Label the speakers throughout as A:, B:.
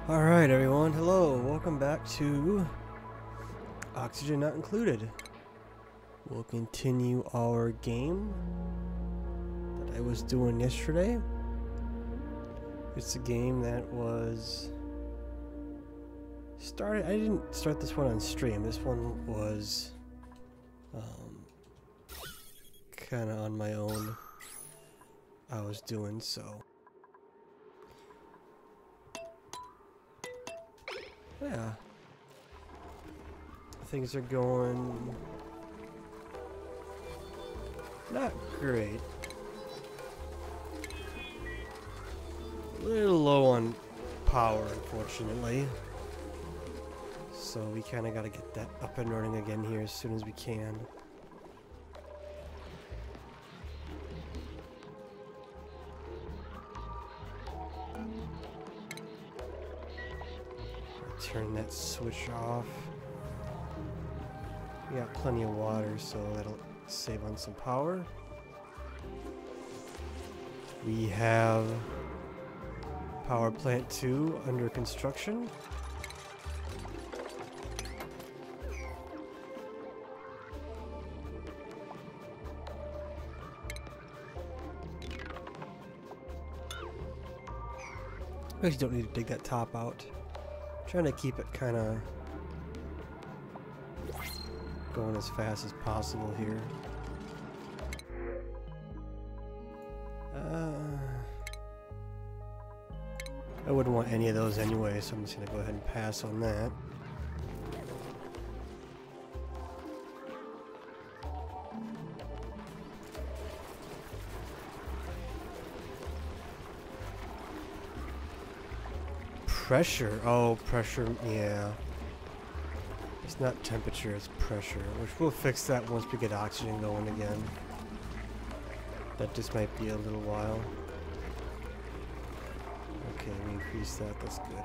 A: Alright everyone, hello, welcome back to Oxygen Not Included. We'll continue our game that I was doing yesterday. It's a game that was started, I didn't start this one on stream, this one was kind of on my own. I was doing so. Yeah. Things are going not great. A little low on power, unfortunately. So we kind of got to get that up and running again here as soon as we can. Turn that switch off. We got plenty of water, so that'll save on some power. We have power plant 2 under construction. We actually don't need to dig that top out. Trying to keep it kind of going as fast as possible here. I wouldn't want any of those anyway, so I'm just going to go ahead and pass on that. Pressure. Oh, pressure. Yeah. It's not temperature, it's pressure. Which we'll fix that once we get oxygen going again. That just might be a little while. Okay, we increased that. That's good.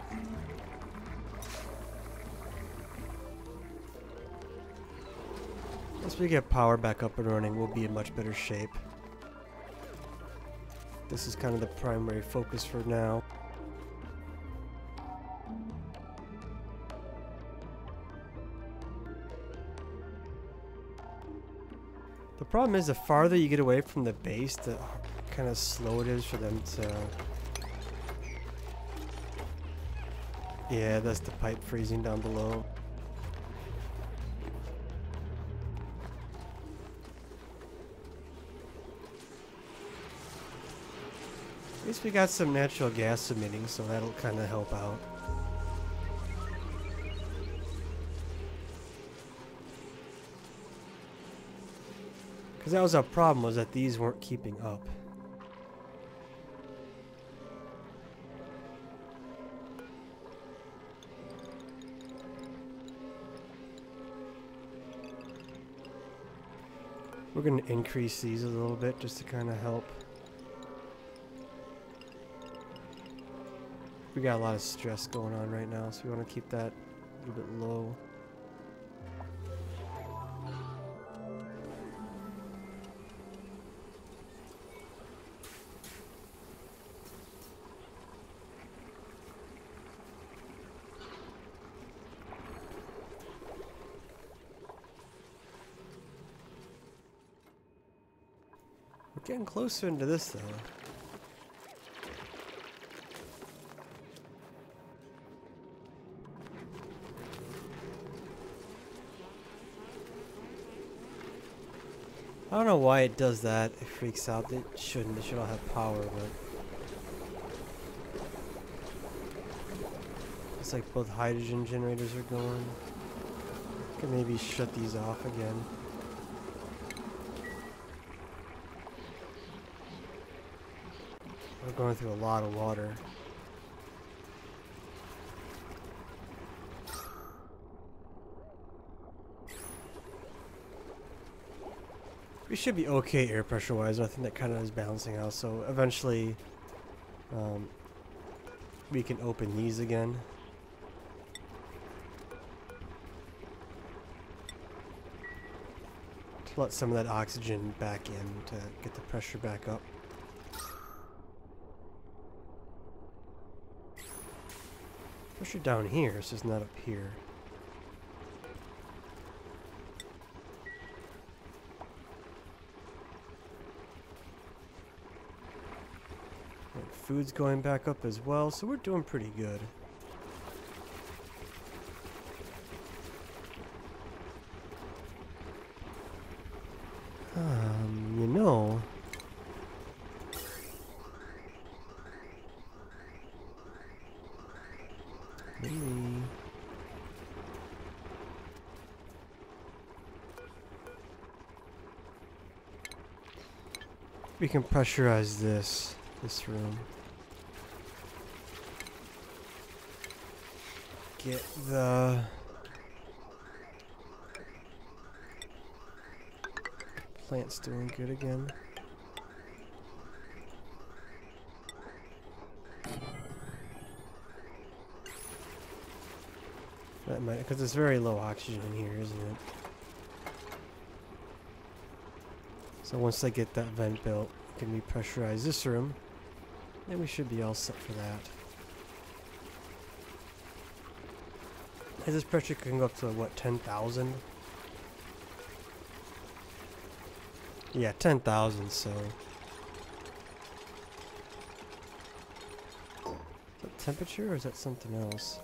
A: Once we get power back up and running, we'll be in much better shape. This is kind of the primary focus for now. The problem is the farther you get away from the base, the kind of slow it is for them to... Yeah, that's the pipe freezing down below. At least we got some natural gas emitting, so that'll kind of help out. Because that was our problem, was that these weren't keeping up. We're going to increase these a little bit just to kind of help. We got a lot of stress going on right now, so we want to keep that a little bit low. We're getting closer into this though. I don't know why it does that. It freaks out. It shouldn't. It should all have power, but it's like both hydrogen generators are going. Could maybe shut these off again. We're going through a lot of water. We should be okay air pressure wise. I think that kind of is balancing out. So eventually we can open these again. To let some of that oxygen back in to get the pressure back up. Pressure down here, so it's not up here. And food's going back up as well, so we're doing pretty good. You know, maybe we can pressurize this room. Get the plant's doing good again. That might, because it's very low oxygen in here, isn't it? So once I get that vent built, I can repressurize this room, and we should be all set for that. And this pressure can go up to what, 10,000? Yeah, 10,000, so. Is that temperature or is that something else?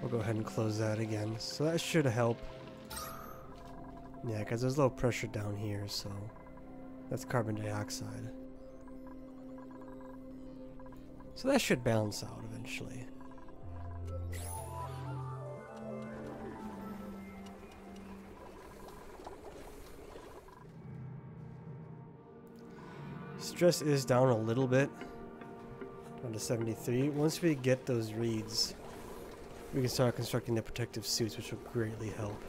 A: We'll go ahead and close that again. So that should help. Yeah, because there's low pressure down here, so that's carbon dioxide. So that should balance out eventually. Stress is down a little bit, down to 73. Once we get those reads, we can start constructing the protective suits, which will greatly help.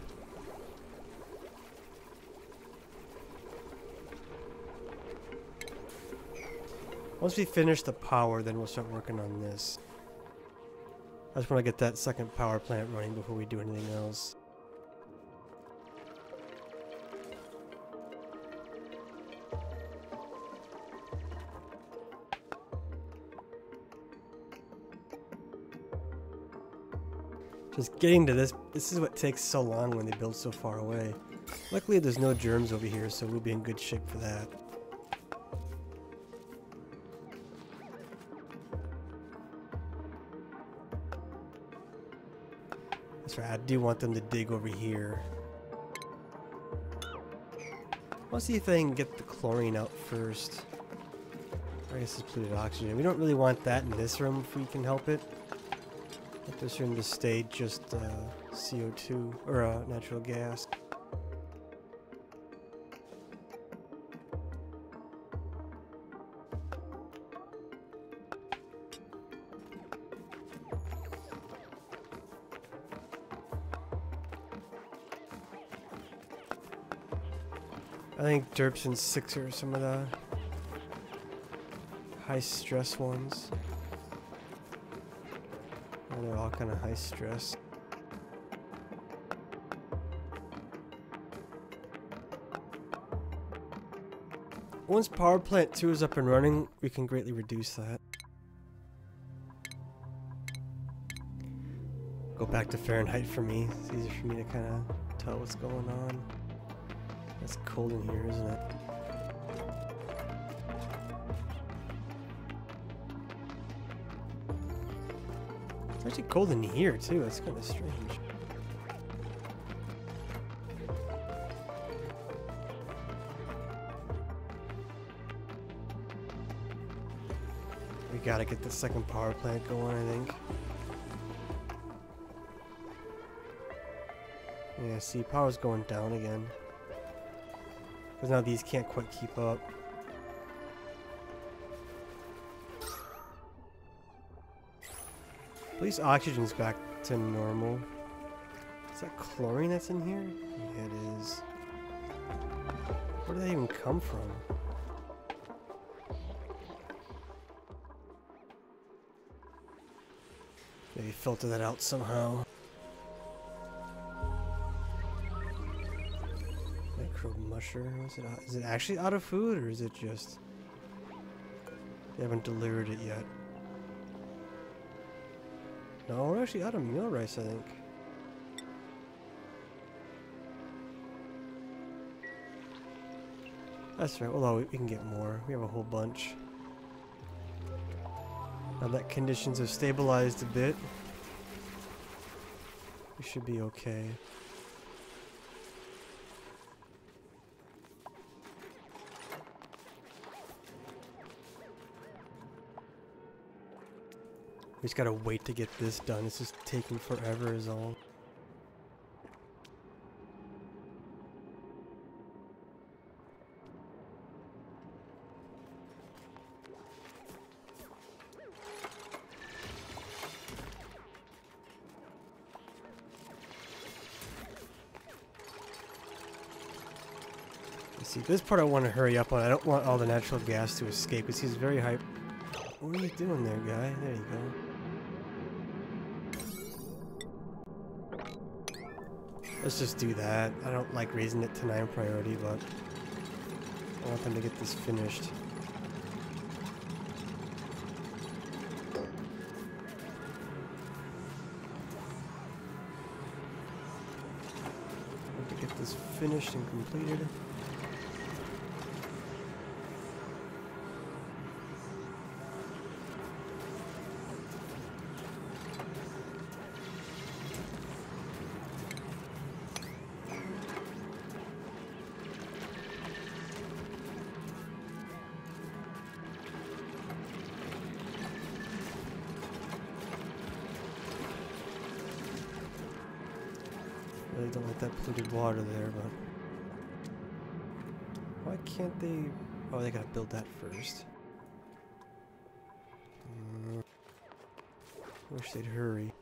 A: Once we finish the power, then we'll start working on this. I just want to get that second power plant running before we do anything else. Just getting to this is what takes so long when they build so far away. Luckily there's no germs over here, so we'll be in good shape for that. That's right, I do want them to dig over here. Let's see if they can get the chlorine out first. I guess it's polluted oxygen. We don't really want that in this room if we can help it. Let this room to stay just CO2 or natural gas. I think Derps and 6 are some of the high stress ones. And they're all kind of high stress. Once power plant 2 is up and running, we can greatly reduce that. Go back to Fahrenheit for me. It's easier for me to kind of tell what's going on. It's cold in here, isn't it? It's actually cold in here too. That's kind of strange. We gotta get the second power plant going, I think. Yeah, see, power's going down again. Because now these can't quite keep up. At least oxygen's back to normal. Is that chlorine that's in here? Yeah, it is. Where did that even come from? Maybe filter that out somehow. sure. Is it actually out of food, or is it just they haven't delivered it yet? No, we're actually out of meal rice, I think. That's right. Well, we can get more. We have a whole bunch. Now that conditions have stabilized a bit, we should be okay. We just gotta wait to get this done. It's just taking forever is all. See, this part I want to hurry up on. I don't want all the natural gas to escape because he's very hype. What are you doing there, guy? There you go. Let's just do that. I don't like raising it to 9 priority, but I want them to get this finished. I want to get this finished and completed. Really don't like that polluted water there, but why can't they? Oh, they gotta build that first. Wish they'd hurry.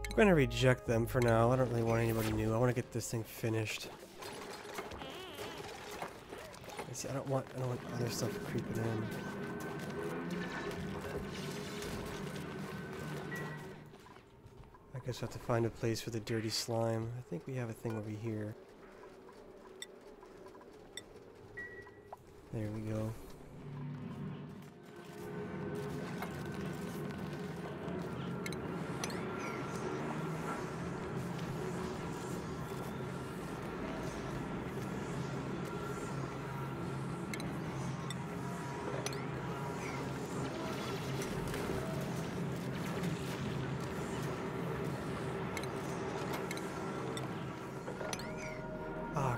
A: I'm gonna reject them for now. I don't really want anybody new. I want to get this thing finished. See, I don't want other stuff creeping in. I guess I have to find a place for the dirty slime. I think we have a thing over here. There we go.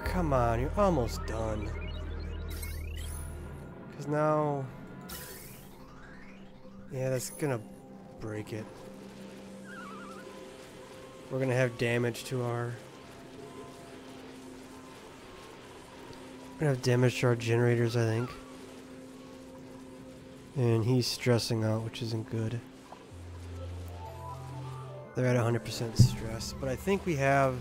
A: Come on, you're almost done. Because now... yeah, that's gonna break it. We're gonna have damage to our... we're gonna have damage to our generators, I think. And he's stressing out, which isn't good. They're at 100% stress, but I think we have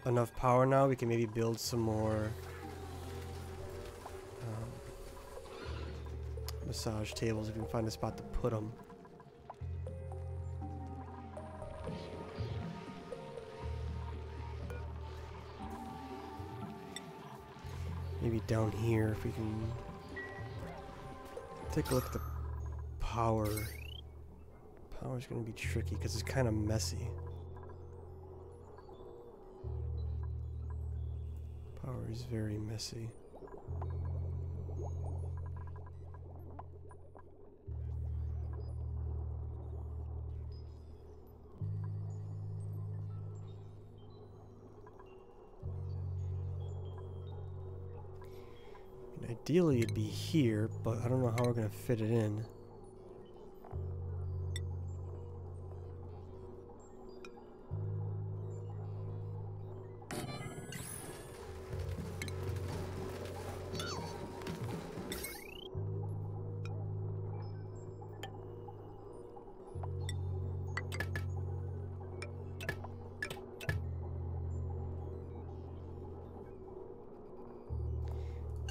A: enough power now. We can maybe build some more massage tables if we can find a spot to put them. Maybe down here if we can take a look at the power. Power's gonna be tricky because it's kind of messy. Power is very messy. And ideally it'd be here, but I don't know how we're gonna fit it in.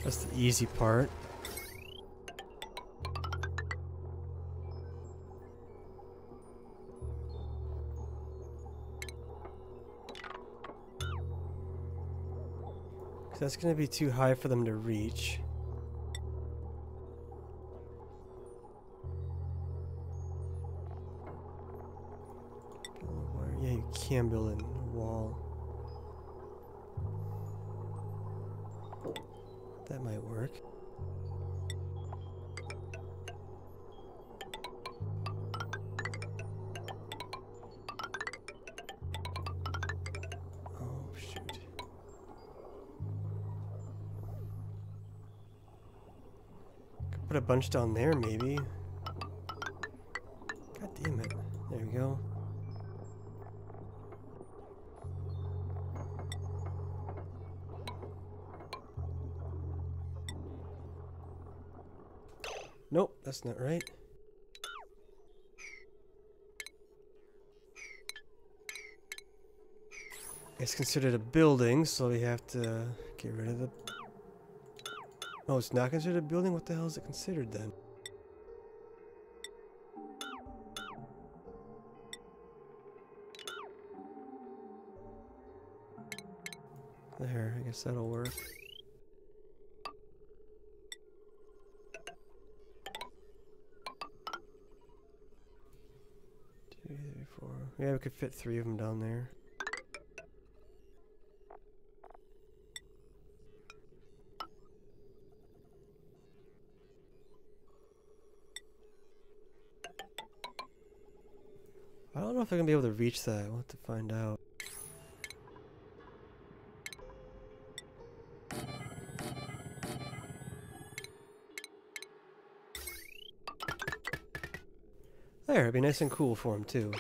A: That's the easy part. That's going to be too high for them to reach. Yeah, you can build a wall. That might work. Oh, shoot. Could put a bunch down there, maybe. God damn it. There we go. Nope, that's not right. It's considered a building, so we have to get rid of the... Oh, it's not considered a building? What the hell is it considered then? There, I guess that'll work. 2, 3, 4. Yeah, we could fit 3 of them down there. I don't know if I'm gonna be able to reach that. We'll have to find out. There, it'd be nice and cool for him too.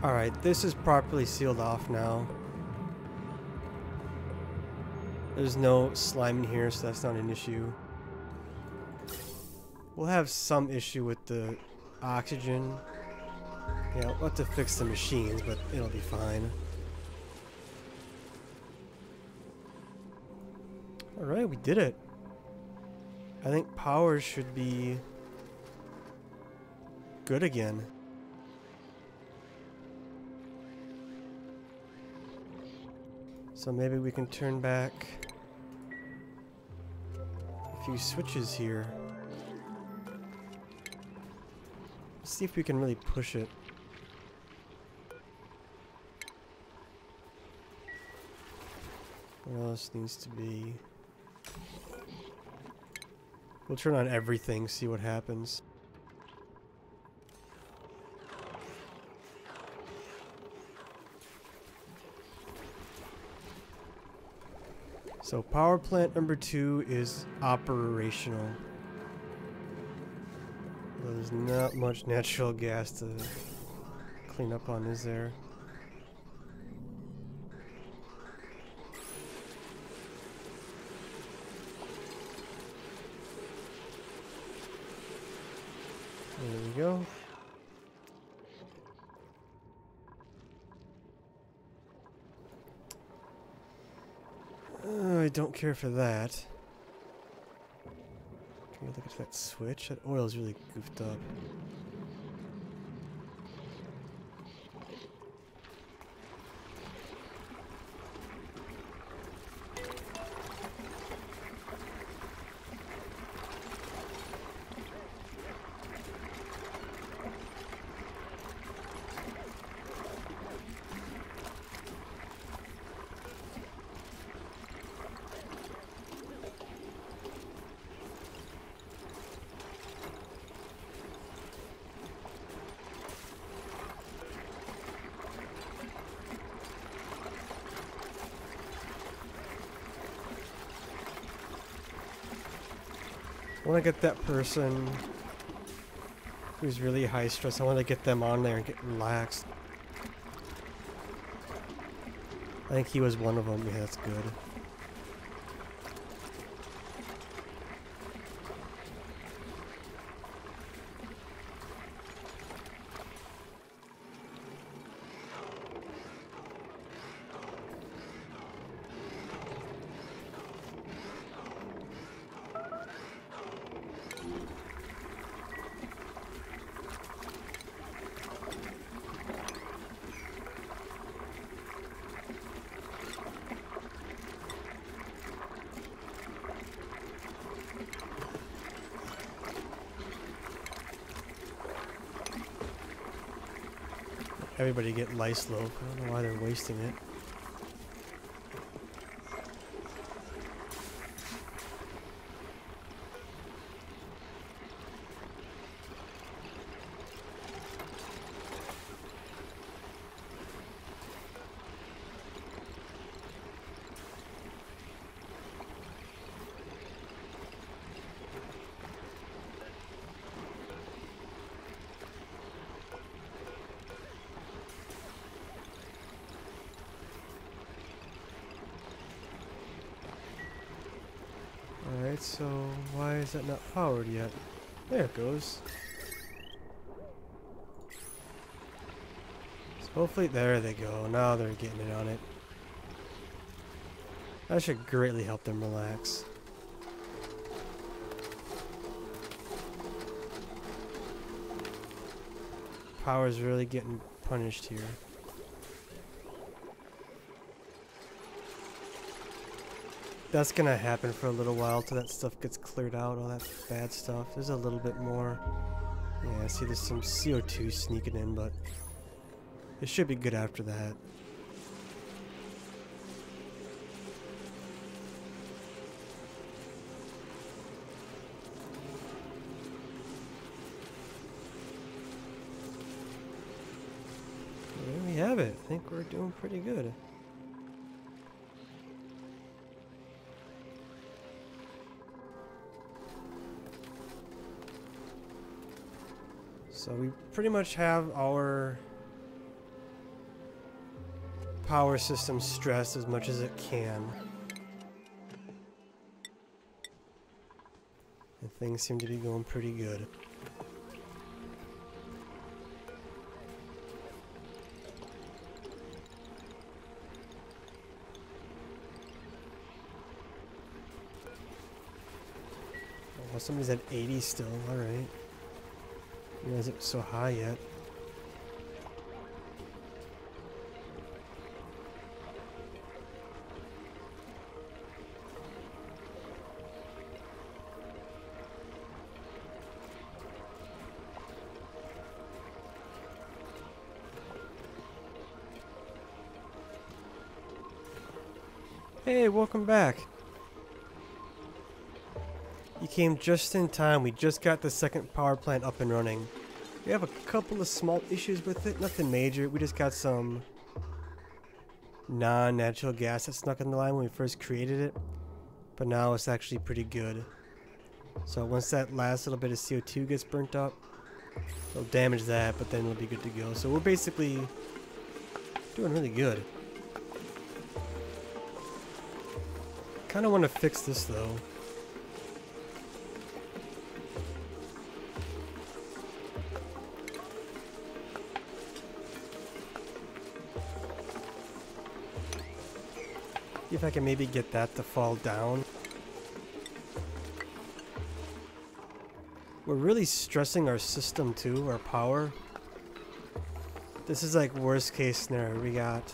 A: Alright, this is properly sealed off now. There's no slime in here, so that's not an issue. We'll have some issue with the oxygen. Yeah, we'll have to fix the machines, but it'll be fine. Alright, we did it. I think power should be good again. So maybe we can turn back a few switches here. Let's see if we can really push it. What else needs to be? We'll turn on everything, see what happens. So power plant number 2 is operational. Well, there's not much natural gas to clean up on, is there? There we go. I don't care for that. Can we look at that switch? That oil's really goofed up. I want to get that person who's really high stress. I want to get them on there and get relaxed. I think he was one of them. Yeah, that's good. everybody get lice loaf. I don't know why they're wasting it. Alright, so why is that not powered yet? There it goes. So hopefully, there they go. Now they're getting it on it. That should greatly help them relax. Power's really getting punished here. That's gonna happen for a little while till that stuff gets cleared out, all that bad stuff. There's a little bit more. Yeah, see there's some CO2 sneaking in, but it should be good after that. There we have it. I think we're doing pretty good. So we pretty much have our power system stressed as much as it can. And things seem to be going pretty good. Oh, somebody's at 80 still, alright. You realize it was so high yet. Hey, welcome back. You came just in time. We just got the second power plant up and running. We have a couple of small issues with it, nothing major. We just got some non-natural gas that snuck in the line when we first created it. But now it's actually pretty good. So once that last little bit of CO2 gets burnt up, it'll damage that, but then it'll be good to go. So we're basically doing really good. Kind of want to fix this though. See if I can maybe get that to fall down. We're really stressing our system too, our power. This is like worst case scenario. We got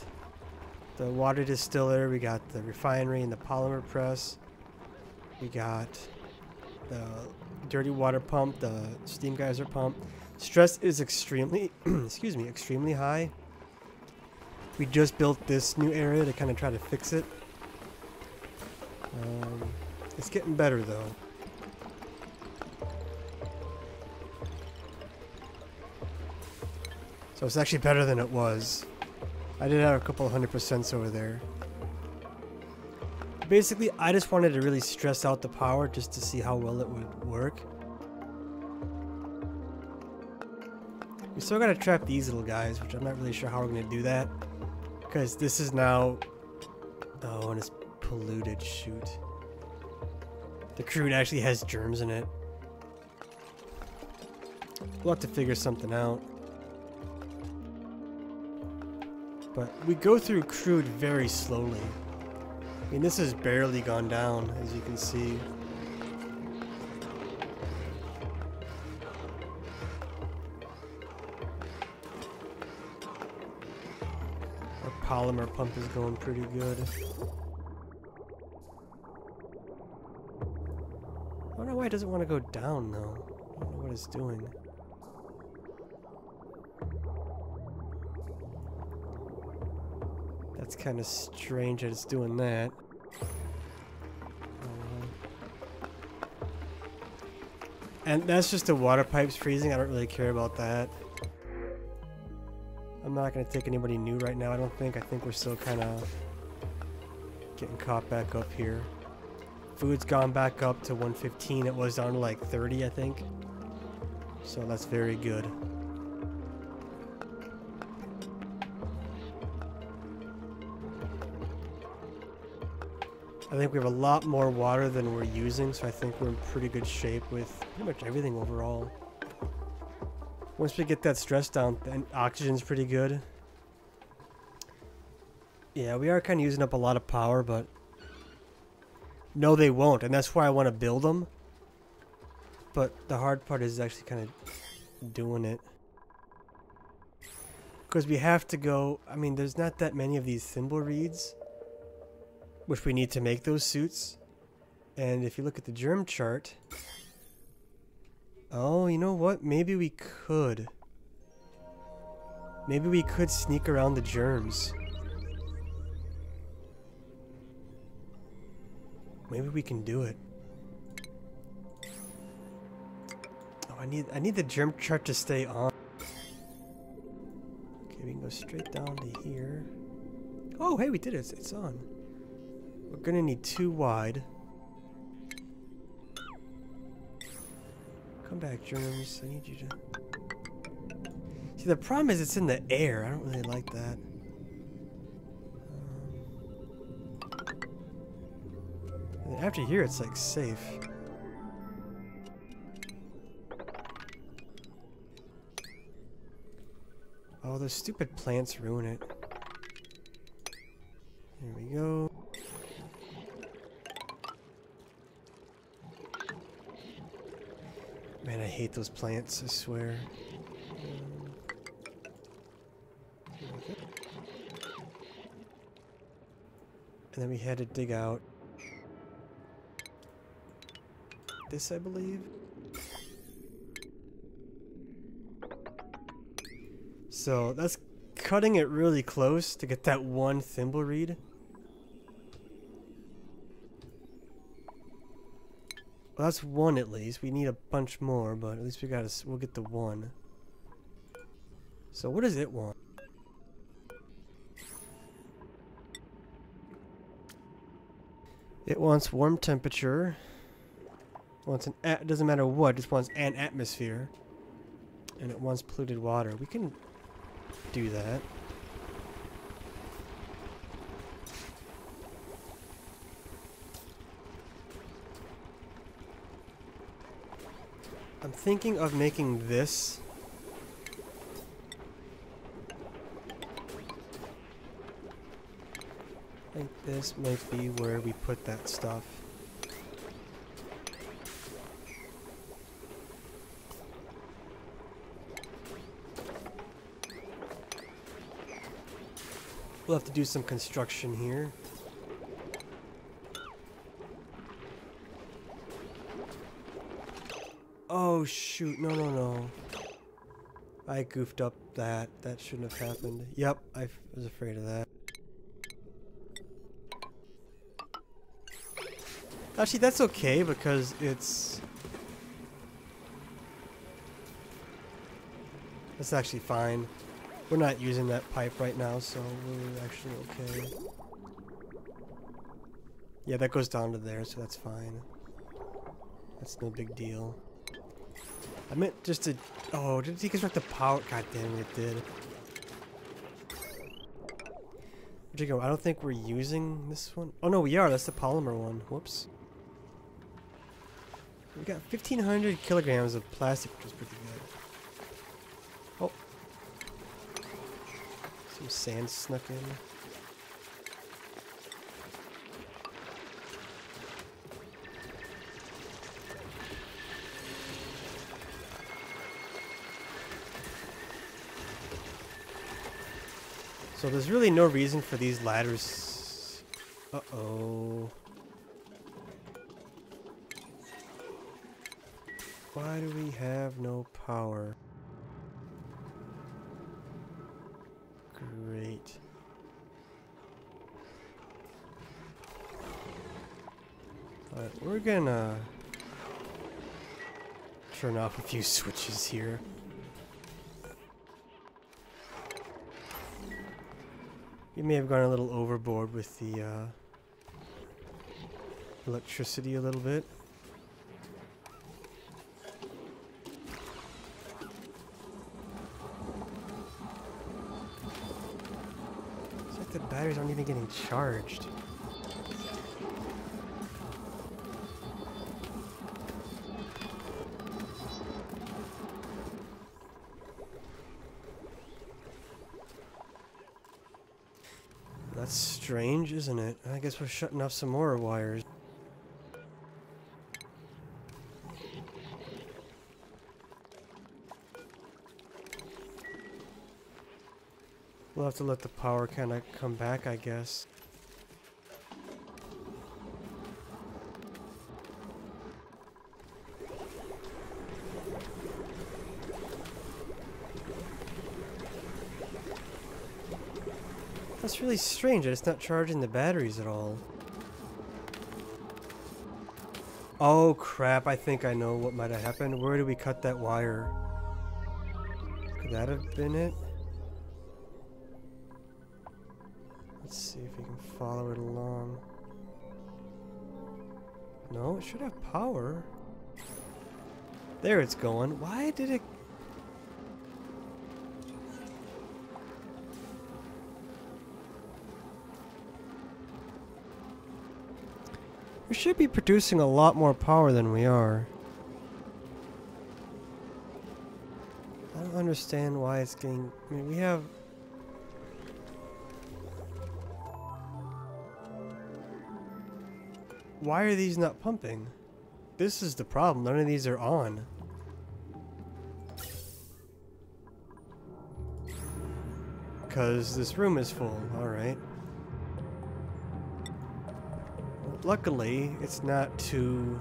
A: the water distiller, we got the refinery and the polymer press. We got the dirty water pump, the steam geyser pump. Stress is extremely, excuse me, extremely high. We just built this new area to kind of try to fix it. It's getting better though. So it's actually better than it was. I did have a couple 100% over there. Basically, I just wanted to really stress out the power just to see how well it would work. We still gotta trap these little guys, which I'm not really sure how we're gonna do that. Because this is now... Oh, and it's polluted, shoot. The crude actually has germs in it. We'll have to figure something out. But we go through crude very slowly. I mean, this has barely gone down, as you can see. Our polymer pump is going pretty good. I don't know why it doesn't want to go down, though. I don't know what it's doing. That's kind of strange that it's doing that. And that's just the water pipes freezing. I don't really care about that. I'm not going to take anybody new right now, I don't think. I think we're still kind of getting caught back up here. Food's gone back up to 115. It was down to like 30, I think. So that's very good. I think we have a lot more water than we're using, so I think we're in pretty good shape with pretty much everything overall. Once we get that stress down, then oxygen's pretty good. Yeah, we are kind of using up a lot of power, but no, they won't, and that's why I want to build them. But the hard part is actually kind of doing it. Because we have to go, I mean, there's not that many of these thimble reeds, which we need to make those suits. And if you look at the germ chart... Oh, you know what? Maybe we could. Maybe we could sneak around the germs. Maybe we can do it. Oh, I need the germ chart to stay on. Okay, we can go straight down to here. Oh, hey, we did it. It's on. We're gonna need 2 wide. Come back, germs. I need you to... See, the problem is it's in the air. I don't really like that. And after here, it's like safe. Oh, those stupid plants ruin it. There we go. Man, I hate those plants, I swear. And then we had to dig out this, I believe. So that's cutting it really close to get that one thimble reed. Well, that's one at least. We need a bunch more, but at least we'll get the one. So what does it want? It wants warm temperature. Wants it doesn't matter what, it just wants an atmosphere. And it wants polluted water. We can do that. I'm thinking of making this. I think this might be where we put that stuff. We'll have to do some construction here. Oh shoot, no. I goofed up that. That shouldn't have happened. Yep, I was afraid of that. Actually, that's okay because it's... That's actually fine. We're not using that pipe right now, so we're actually okay. Yeah, that goes down to there, so that's fine. That's no big deal. I meant just to... Oh, did it deconstruct the power? God damn it, it did. Where'd you go? I don't think we're using this one. Oh no, we are. That's the polymer one. Whoops. We got 1,500 kilograms of plastic, which is pretty good. Oh. Some sand snuck in. So there's really no reason for these ladders. Uh-oh. Why do we have no power? Great. But we're gonna turn off a few switches here. You may have gone a little overboard with the electricity a little bit. It's like the batteries aren't even getting charged. That's strange, isn't it? I guess we're shutting off some more wires. We'll have to let the power kind of come back, I guess. That's really strange that it's not charging the batteries at all. Oh crap, I think I know what might have happened. Where did we cut that wire? Could that have been it? Let's see if we can follow it along. No, it should have power. There it's going. Why did it... We should be producing a lot more power than we are. I don't understand why it's getting... I mean, we have... Why are these not pumping? This is the problem. None of these are on. Because this room is full. Alright. Luckily, it's not too...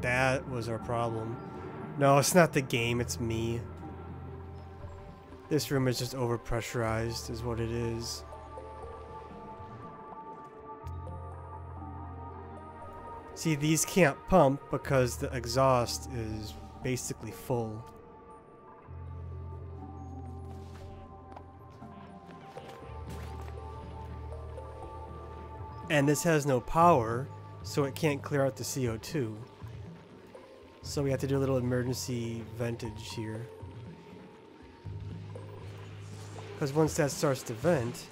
A: That was our problem. No, it's not the game, it's me. This room is just overpressurized, is what it is. See, these can't pump because the exhaust is basically full. And this has no power, so it can't clear out the CO2. So we have to do a little emergency ventage here. Because once that starts to vent,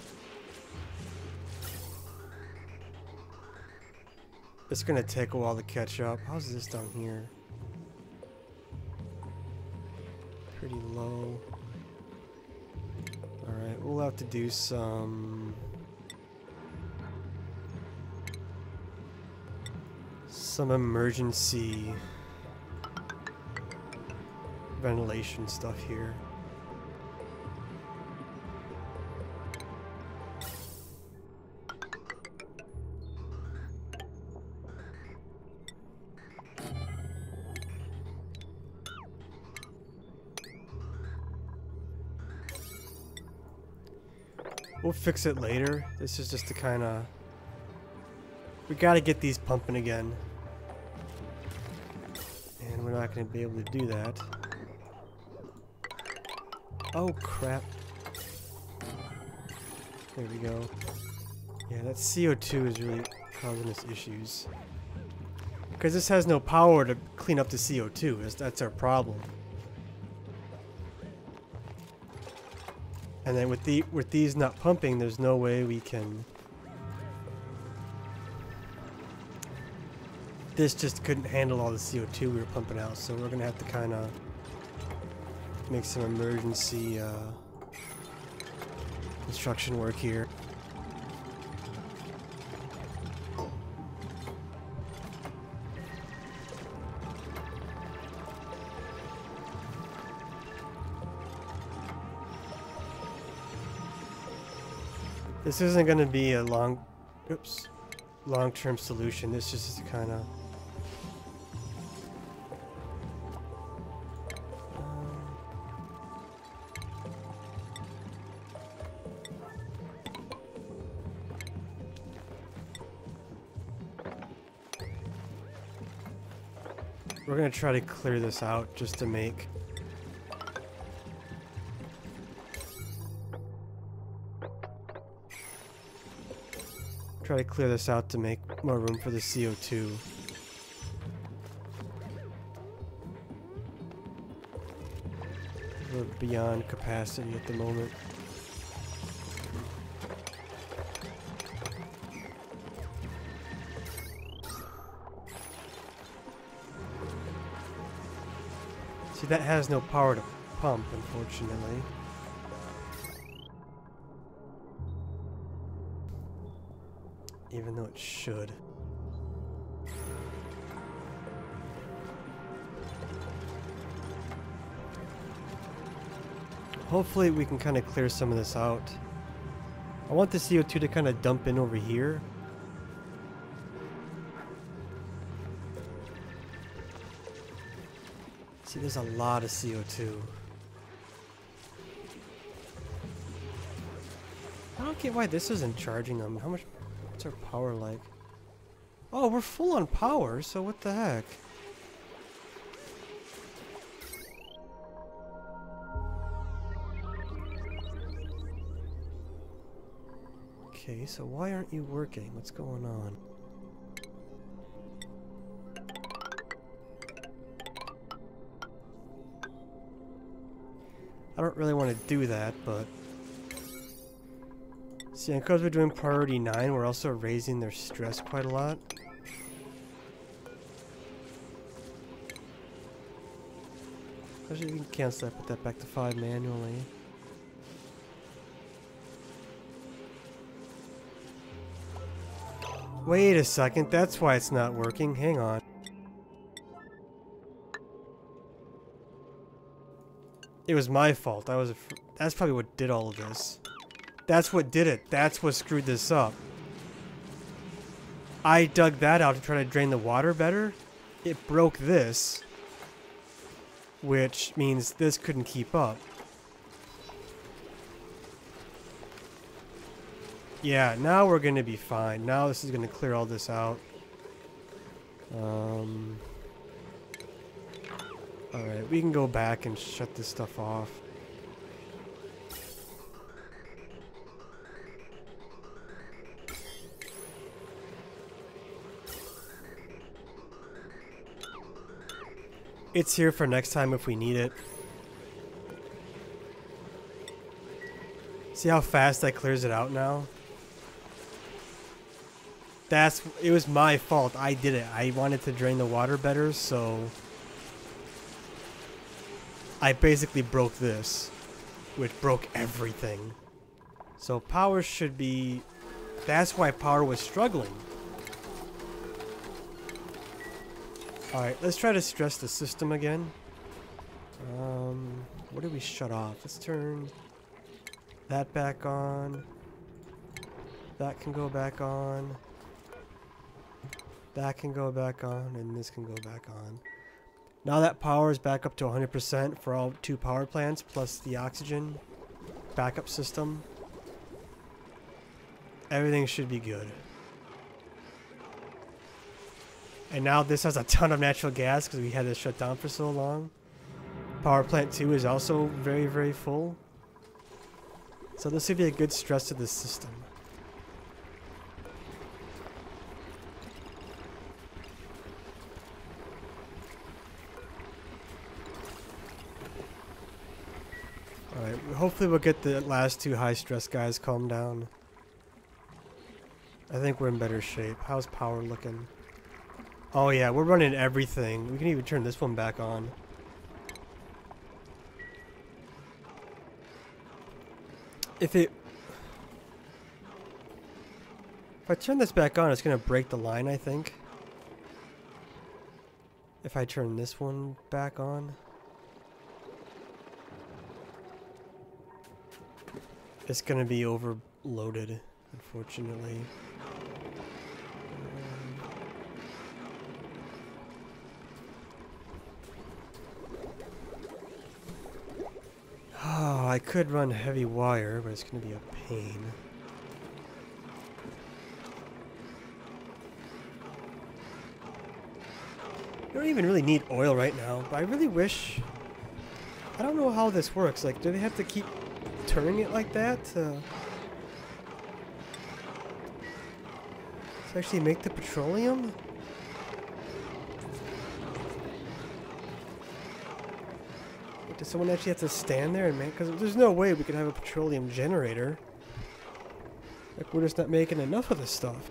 A: it's gonna take a while to catch up. How's this down here? Pretty low. Alright, we'll have to do some emergency ventilation stuff here. We'll fix it later. This is just to kind of... We gotta get these pumping again. And we're not gonna be able to do that. Oh crap. There we go. Yeah, that CO2 is really causing us issues. Because this has no power to clean up the CO2. That's our problem. And then with these not pumping, there's no way we can... This just couldn't handle all the CO2 we were pumping out, so we're gonna have to kind of make some emergency construction work here. This isn't going to be a long-term solution. This is just kind of... We're gonna try to clear this out just to make... Try to clear this out to make more room for the CO2. We're beyond capacity at the moment. See, that has no power to pump, unfortunately. Even though it should. Hopefully we can kind of clear some of this out. I want the CO2 to kind of dump in over here. See, there's a lot of CO2. I don't get why this isn't charging them. How much? What's our power like? Oh, we're full on power, so what the heck? Okay, so why aren't you working? What's going on? I don't really want to do that, but... See, because we're doing priority 9, we're also raising their stress quite a lot. Actually, you can cancel that, put that back to 5 manually. Wait a second, that's why it's not working. Hang on. It was my fault. That's probably what did all of this. That's what did it. That's what screwed this up. I dug that out to try to drain the water better. It broke this, which means this couldn't keep up. Yeah, now we're going to be fine. Now this is going to clear all this out. Alright, we can go back and shut this stuff off. It's here for next time if we need it. See how fast that clears it out now? It was my fault. I did it. I wanted to drain the water better, so I basically broke this, which broke everything. So power should be... That's why power was struggling. Alright, let's try to stress the system again. What did we shut off? Let's turn that back on. That can go back on. That can go back on, and this can go back on. Now that power is back up to 100% for all 2 power plants, plus the oxygen backup system. Everything should be good. And now this has a ton of natural gas because we had this shut down for so long. Power plant 2 is also very, very full. So this would be a good stress to the system. Alright, hopefully we'll get the last 2 high stress guys calmed down. I think we're in better shape. How's power looking? Oh yeah, we're running everything. We can even turn this one back on. If I turn this back on, it's gonna break the line, I think. If I turn this one back on. It's gonna be overloaded, unfortunately. Oh, I could run heavy wire, but it's gonna be a pain. You don't even really need oil right now, but I really wish... I don't know how this works. Like, do they have to keep turning it like that to actually make the petroleum? Does someone actually have to stand there and make... Because there's no way we could have a petroleum generator. Like, we're just not making enough of this stuff.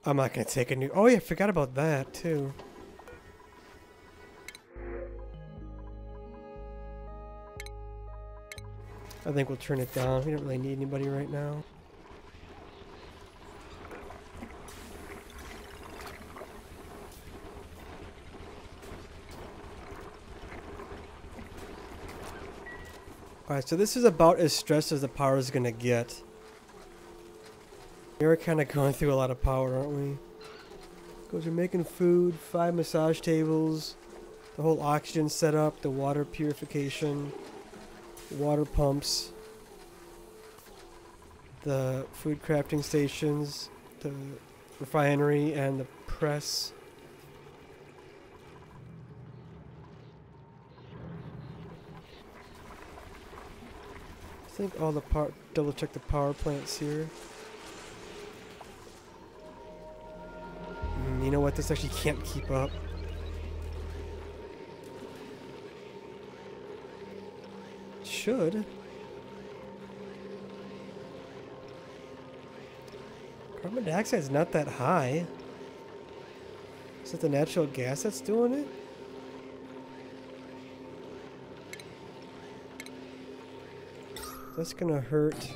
A: I'm not going to take a new... Oh yeah, I forgot about that too. I think we'll turn it down. We don't really need anybody right now. Alright, so this is about as stressed as the power is going to get. We're kind of going through a lot of power, aren't we? Because we're making food, 5 massage tables, the whole oxygen setup, the water purification, water pumps, the food crafting stations, the refinery, and the press. I think all the double check the power plants here. You know what? This actually can't keep up. It should. Carbon dioxide is not that high. Is it the natural gas that's doing it? That's gonna hurt.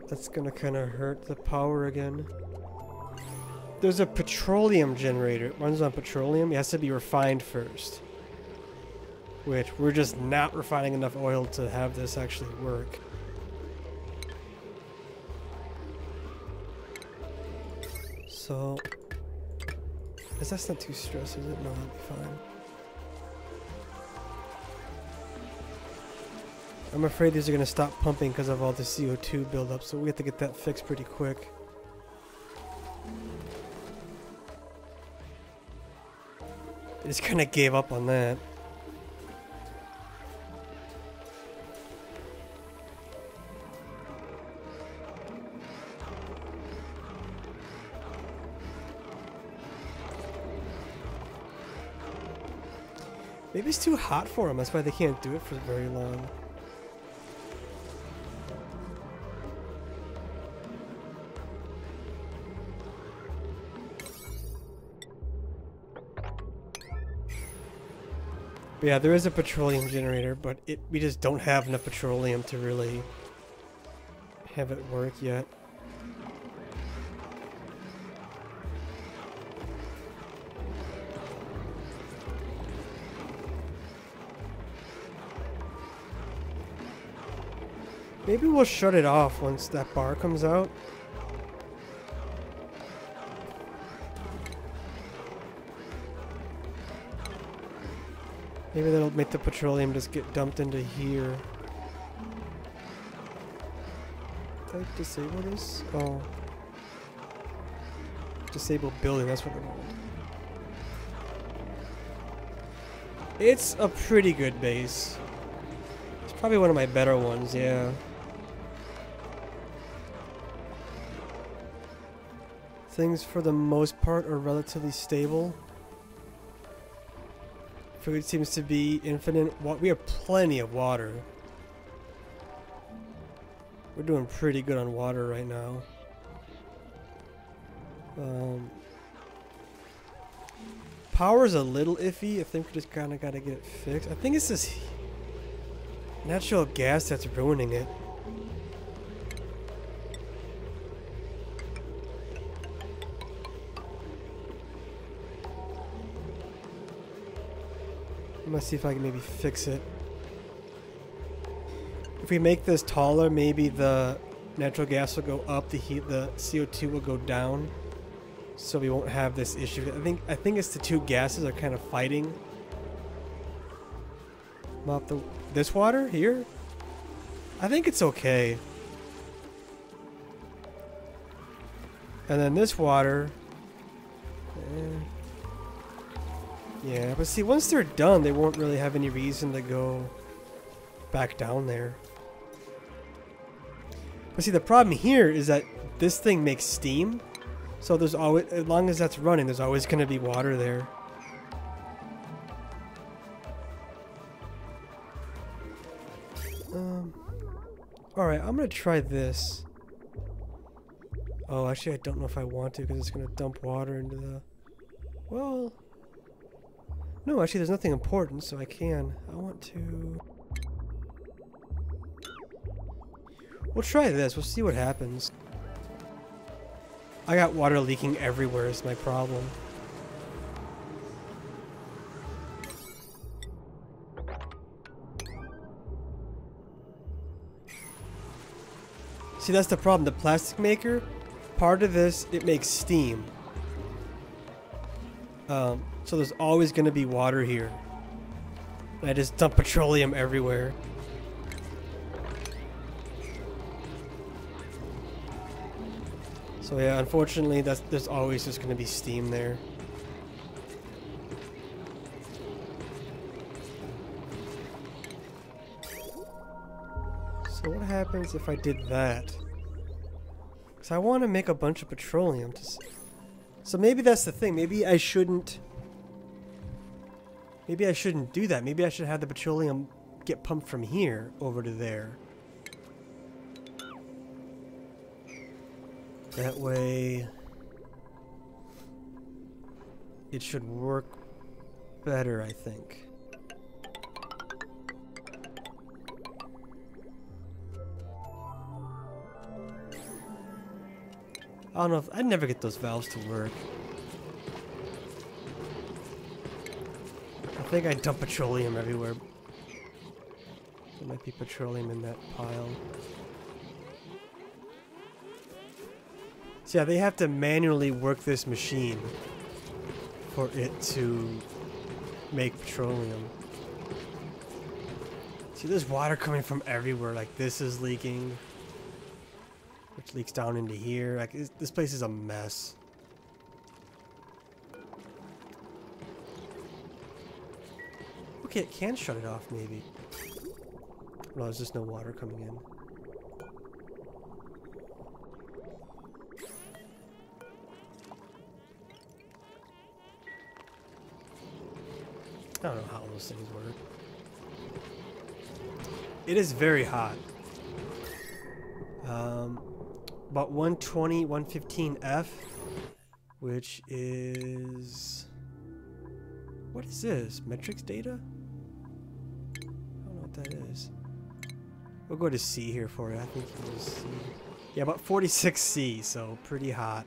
A: That's gonna kind of hurt the power again. There's a petroleum generator. It runs on petroleum. It has to be refined first. Which, we're just not refining enough oil to have this actually work. So... that's not too stressed, is it? No, that'll be fine. I'm afraid these are going to stop pumping because of all the CO2 buildup, so we have to get that fixed pretty quick. I just kind of gave up on that. Maybe it's too hot for them, that's why they can't do it for very long. But yeah, there is a petroleum generator, but we just don't have enough petroleum to really have it work yet. Maybe we'll shut it off once that bar comes out. Maybe that'll make the petroleum just get dumped into here. Did I disable this? Oh. Disable building, that's what I want. It's a pretty good base. It's probably one of my better ones, yeah. Things for the most part are relatively stable. Food seems to be infinite. We have plenty of water. We're doing pretty good on water right now. Power's a little iffy. I think we just kind of got to get it fixed. I think it's this natural gas that's ruining it. I'm gonna see if I can maybe fix it. If we make this taller, maybe the natural gas will go up, the CO2 will go down. so we won't have this issue. I think it's the two gases are kind of fighting. About this water here? I think it's okay. And then this water. Yeah, but see, once they're done, they won't really have any reason to go back down there. But see, the problem here is that this thing makes steam. So there's always, as long as that's running, there's always going to be water there. Alright, I'm going to try this. Oh, actually, I don't know if I want to because it's going to dump water into the... Well... No, actually, there's nothing important, so I can. I want to... We'll try this. We'll see what happens. I got water leaking everywhere is my problem. See, that's the problem. The plastic maker, part of this, it makes steam. So there's always going to be water here. I just dump petroleum everywhere. So yeah, unfortunately, there's always just going to be steam there. So what happens if I did that? Because I want to make a bunch of petroleum. So maybe that's the thing. Maybe I shouldn't do that. Maybe I should have the petroleum get pumped from here over to there. That way, it should work better, I think. I don't know if I'd never get those valves to work. I think I dump petroleum everywhere. There might be petroleum in that pile. So yeah, they have to manually work this machine for it to make petroleum. See, there's water coming from everywhere. Like this is leaking, which leaks down into here. Like this place is a mess. Okay, it can shut it off maybe. No, there's just no water coming in. I don't know how those things work. It is very hot. About 120, 115 F, which is... What is this? Metrics data? I don't know what that is. We'll go to C here for it. I think it was C. Yeah, about 46 C, so pretty hot.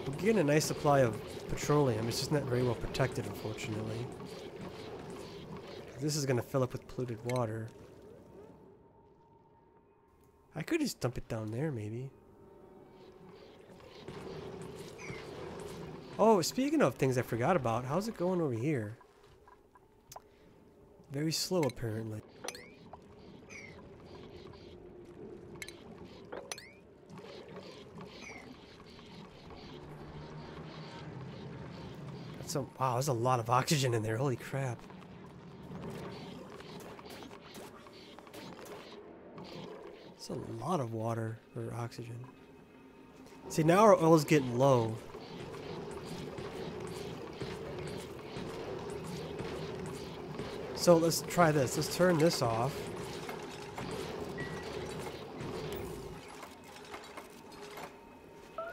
A: We're getting a nice supply of petroleum. It's just not very well protected, unfortunately. This is going to fill up with polluted water. I could just dump it down there, maybe. Oh, speaking of things I forgot about, how's it going over here? Very slow, apparently. Wow, there's a lot of oxygen in there. Holy crap. It's a lot of water or oxygen. See, now our oil is getting low. So let's try this. Let's turn this off.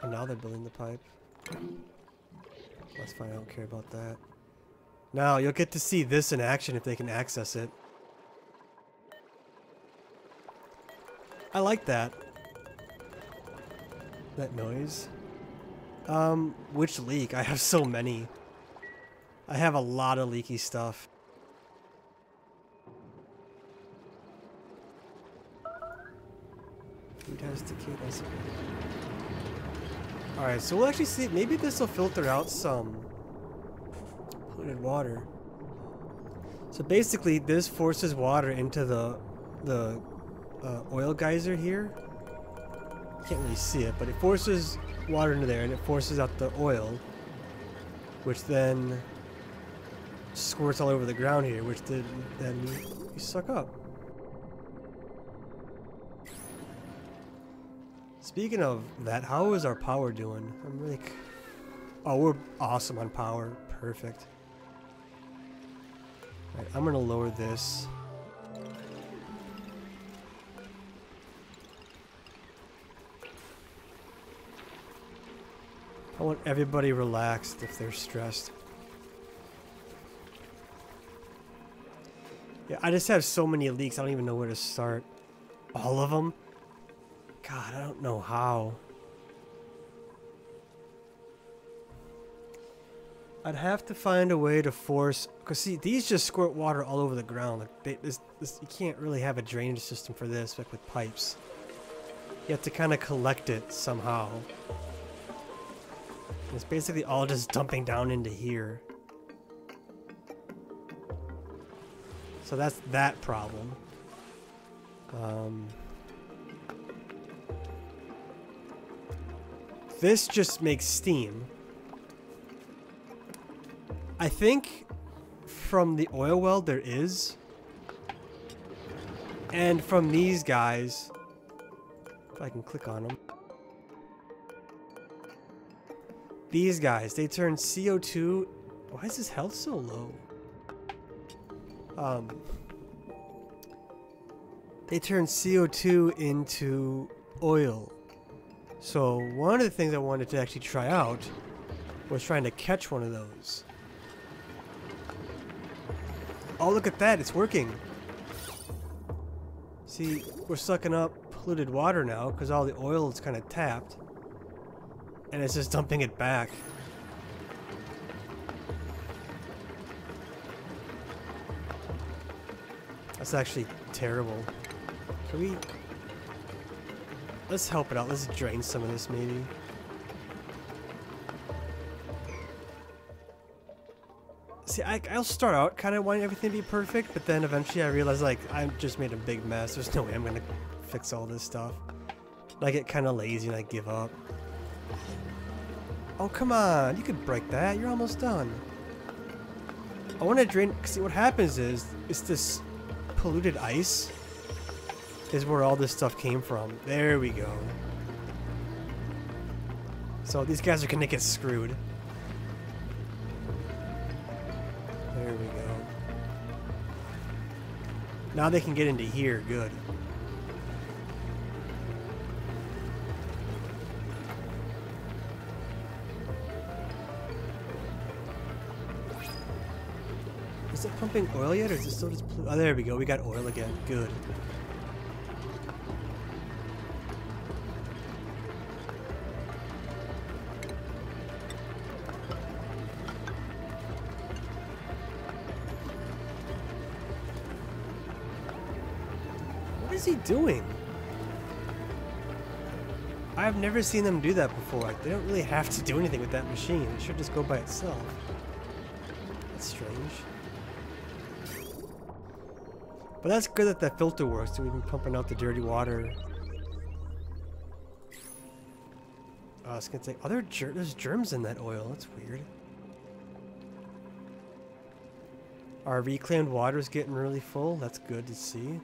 A: And now they're building the pipe. That's fine, I don't care about that. Now, you'll get to see this in action if they can access it. I like that. That noise. Which leak? I have so many. I have a lot of leaky stuff. Food has decayed. Alright, so we'll actually see. Maybe this will filter out some polluted water. So basically, this forces water into the oil geyser here. Can't really see it, but it forces water into there, and it forces out the oil, which then squirts all over the ground here, which then you suck up. Speaking of that, how is our power doing? I'm really... Oh, we're awesome on power. Perfect. Alright, I'm gonna lower this. I want everybody relaxed if they're stressed. Yeah, I just have so many leaks, I don't even know where to start. All of them? God, I don't know how. I'd have to find a way to force... Because see, these just squirt water all over the ground. Like you can't really have a drainage system for this, like with pipes. You have to kind of collect it somehow. It's basically all just dumping down into here. So that's that problem. This just makes steam. I think from the oil well there is. And from these guys, if I can click on them. These guys, they turn CO2. Why is his health so low? They turn CO2 into oil. So one of the things I wanted to actually try out was trying to catch one of those. Oh, look at that, it's working. See, we're sucking up polluted water now because all the oil is kind of tapped. And it's just dumping it back. That's actually terrible. Can we... Let's help it out. Let's drain some of this, maybe. See, I'll start out kind of wanting everything to be perfect, but then eventually I realize, like, I just made a big mess. There's no way I'm gonna fix all this stuff. I get kind of lazy and I give up. Oh, come on. You could break that. You're almost done. I want to drain... See, what happens is this polluted ice is where all this stuff came from. There we go. So these guys are going to get screwed. There we go. Now they can get into here. Good. Is it pumping oil yet, or is it still just... Oh, there we go. We got oil again. Good. What is he doing? I've never seen them do that before. They don't really have to do anything with that machine. It should just go by itself. That's strange. But that's good that that filter works, so we've been pumping out the dirty water. I was gonna say, there's germs in that oil. That's weird. Our reclaimed water is getting really full. That's good to see.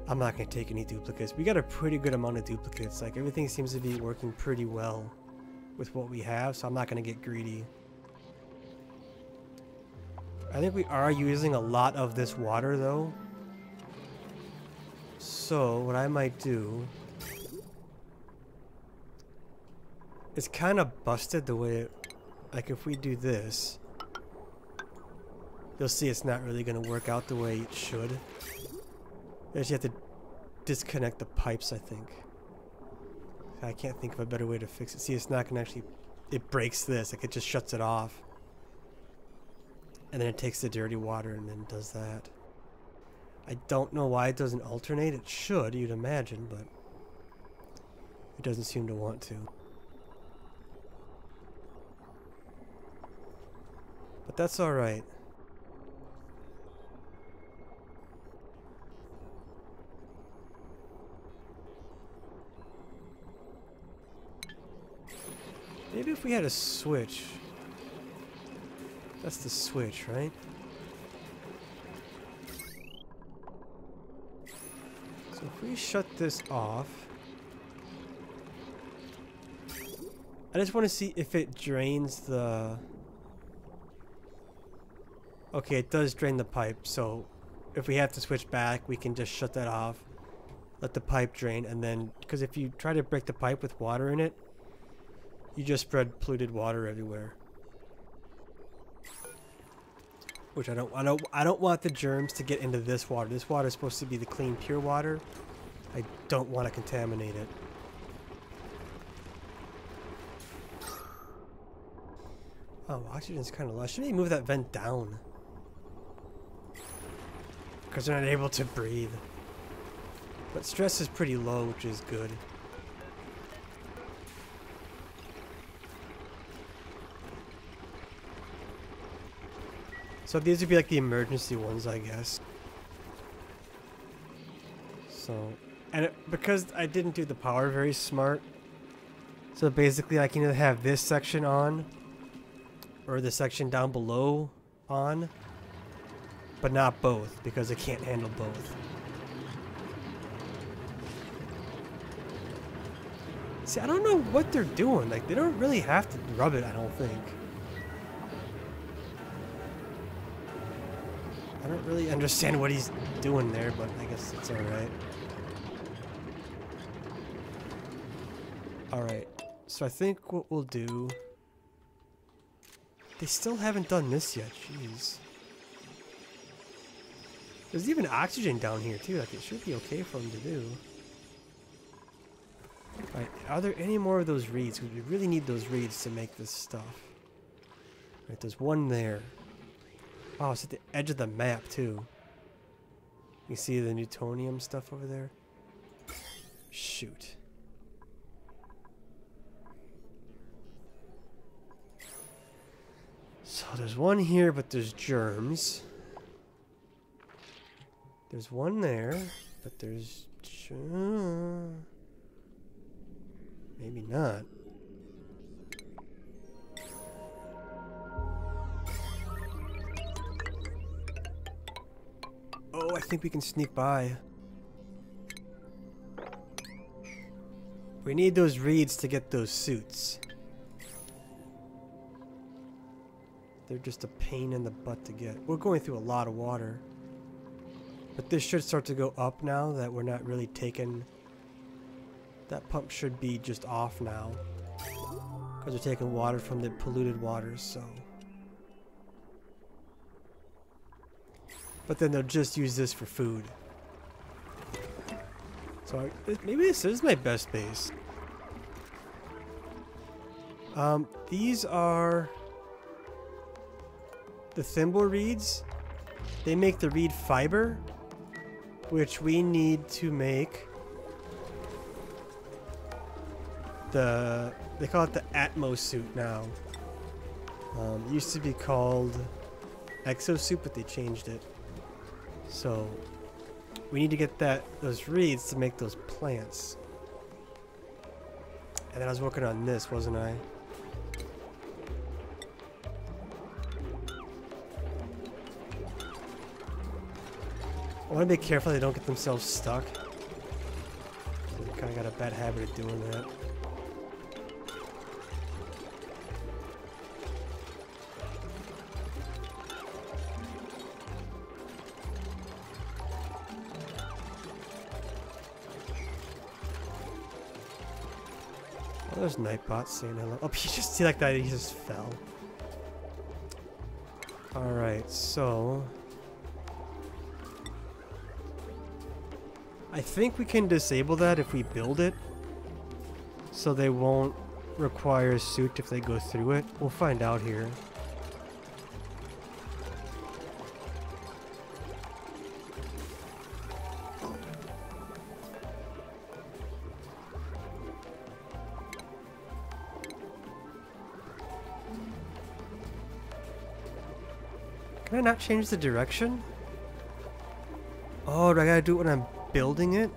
A: I'm not gonna take any duplicates. We got a pretty good amount of duplicates. Like, everything seems to be working pretty well with what we have, so I'm not gonna get greedy. I think we are using a lot of this water, though. So, what I might do... It's kind of busted the way it... Like, if we do this... You'll see it's not really going to work out the way it should. You just have to disconnect the pipes, I think. I can't think of a better way to fix it. See, it's not going to actually... It breaks this. Like, it just shuts it off. And then it takes the dirty water and then does that. I don't know why it doesn't alternate. It should, you'd imagine, but it doesn't seem to want to. But that's alright. Maybe if we had a switch. That's the switch, right? So if we shut this off, I just want to see if it drains the... Okay, it does drain the pipe, so if we have to switch back, we can just shut that off, let the pipe drain, and then, because if you try to break the pipe with water in it, you just spread polluted water everywhere. Which I don't want the germs to get into this water. This water is supposed to be the clean, pure water. I don't want to contaminate it. Oh, oxygen's kind of low. Should we move that vent down? Because they're not able to breathe. But stress is pretty low, which is good. So these would be like the emergency ones, I guess. So, and because I didn't do the power very smart, so basically I can either have this section on, or the section down below on, but not both, because it can't handle both. See, I don't know what they're doing. Like, they don't really have to rub it, I don't think. I don't really understand what he's doing there, but I guess it's alright. Alright, so I think what we'll do... They still haven't done this yet, jeez. There's even oxygen down here too, like it should be okay for them to do. Alright, are there any more of those reeds? Because we really need those reeds to make this stuff. Alright, there's one there. Oh, it's at the edge of the map, too. You see the Newtonium stuff over there? Shoot. So there's one here, but there's germs. There's one there, but there's... Maybe not. Oh, I think we can sneak by. We need those reeds to get those suits. They're just a pain in the butt to get. We're going through a lot of water. But this should start to go up now that we're not really taking... That pump should be just off now. Because we're taking water from the polluted waters, so... But then they'll just use this for food. So maybe this is my best base. These are the thimble reeds. They make the reed fiber, which we need to make the, they call it the Atmos suit now. It used to be called Exosuit, but they changed it. So we need to get those reeds to make those plants. And then I was working on this, wasn't I? I want to be careful they don't get themselves stuck. They kind of got a bad habit of doing that. Oh, there's Nightbot saying hello. Oh, you just see like that, he just fell. Alright, so... I think we can disable that if we build it. So they won't require a suit if they go through it. We'll find out here. Can I not change the direction? Oh, do I gotta do it when I'm building it?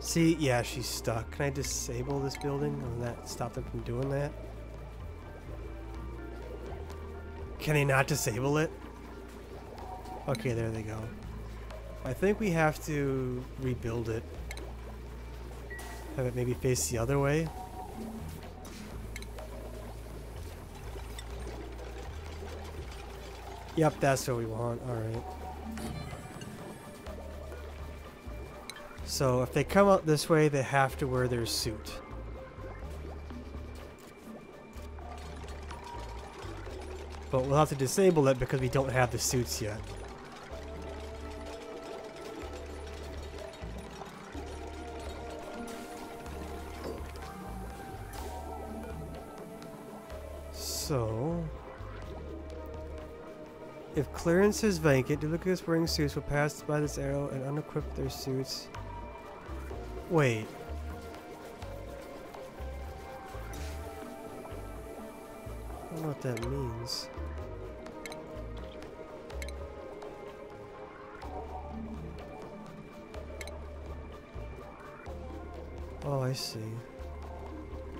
A: See, yeah, she's stuck. Can I disable this building? Will that stop them from doing that? Can they not disable it? Okay, there they go. I think we have to rebuild it. Have it maybe face the other way. Yep, that's what we want. Alright. So if they come out this way, they have to wear their suit. But we'll have to disable it because we don't have the suits yet. So, if clearance is vacant, duplicates wearing suits will pass by this arrow and unequip their suits. Wait. I don't know what that means. Oh, I see.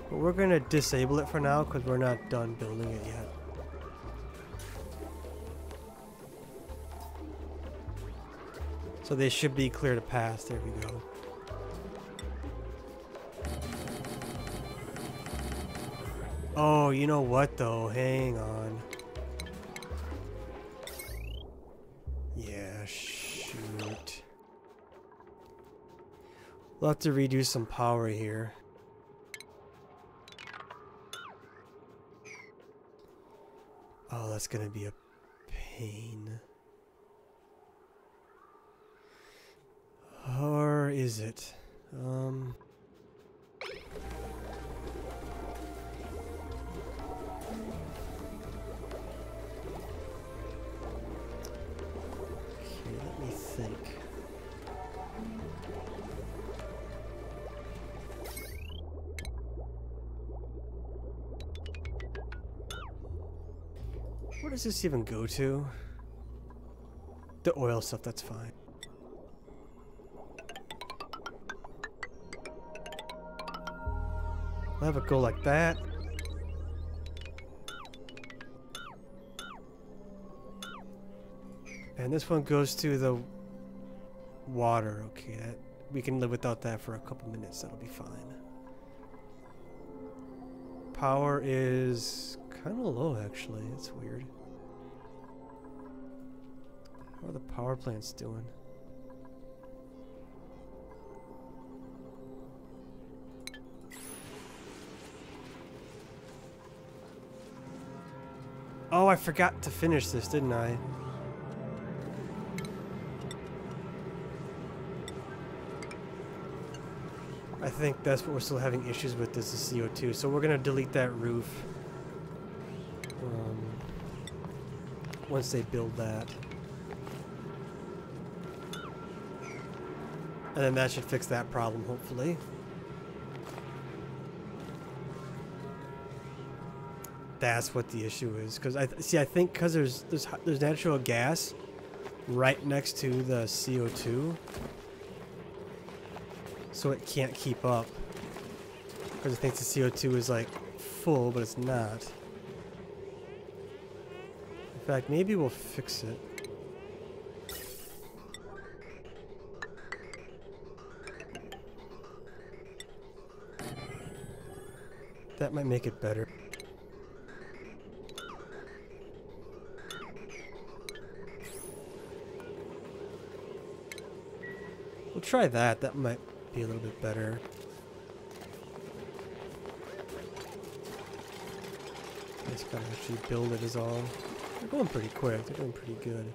A: But we're gonna disable it for now because we're not done building it yet. So they should be clear to pass. There we go. Oh, you know what though? Hang on. Yeah, shoot. We'll have to redo some power here. Oh, that's gonna be a pain. Or is it? Okay, let me think. Where does this even go to? The oil stuff, that's fine. I'll have it go like that. And this one goes to the water. Okay, we can live without that for a couple minutes. That'll be fine. Power is kind of low, actually. It's weird. How are the power plants doing? Oh, I forgot to finish this, didn't I? I think that's what we're still having issues with, is the CO2. So we're going to delete that roof once they build that. And then that should fix that problem, hopefully. That's what the issue is. Because I think because there's natural gas right next to the CO2, so it can't keep up. Because it thinks the CO2 is like full, but it's not. In fact, maybe we'll fix it. That might make it better. We'll try that. That might be a little bit better. I just gotta actually build it is all. They're going pretty quick. They're doing pretty good.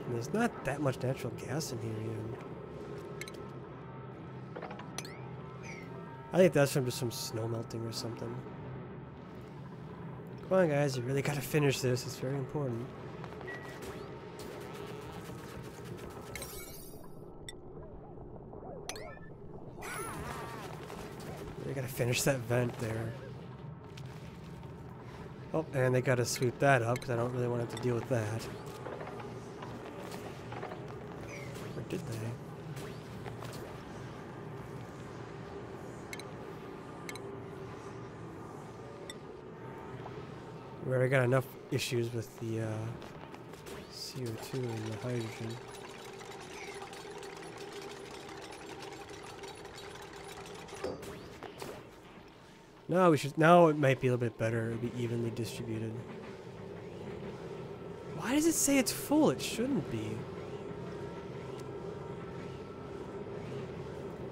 A: And there's not that much natural gas in here even. I think that's from just some snow melting or something. Come on guys, you really gotta finish this. It's very important. They gotta finish that vent there. Oh, and they gotta sweep that up because I don't really want to have to deal with that. Or did they? We already got enough issues with the CO2 and the hydrogen. No, we should. Now it might be a little bit better. It'll be evenly distributed. Why does it say it's full? It shouldn't be.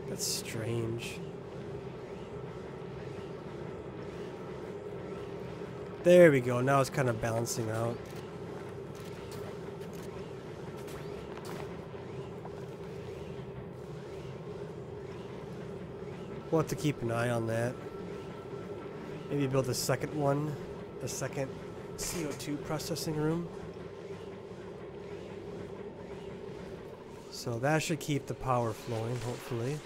A: That's strange. There we go. Now it's kind of balancing out. We'll have to keep an eye on that. Maybe build a second one, a second CO2 processing room. So that should keep the power flowing, hopefully.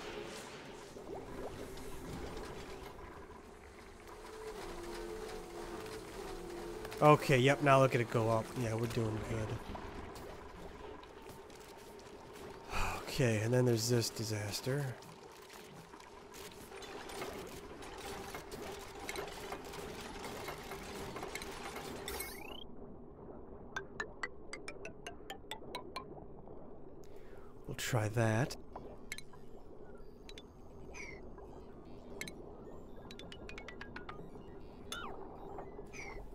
A: Okay, yep, now look at it go up. Yeah, we're doing good. Okay, and then there's this disaster. We'll try that.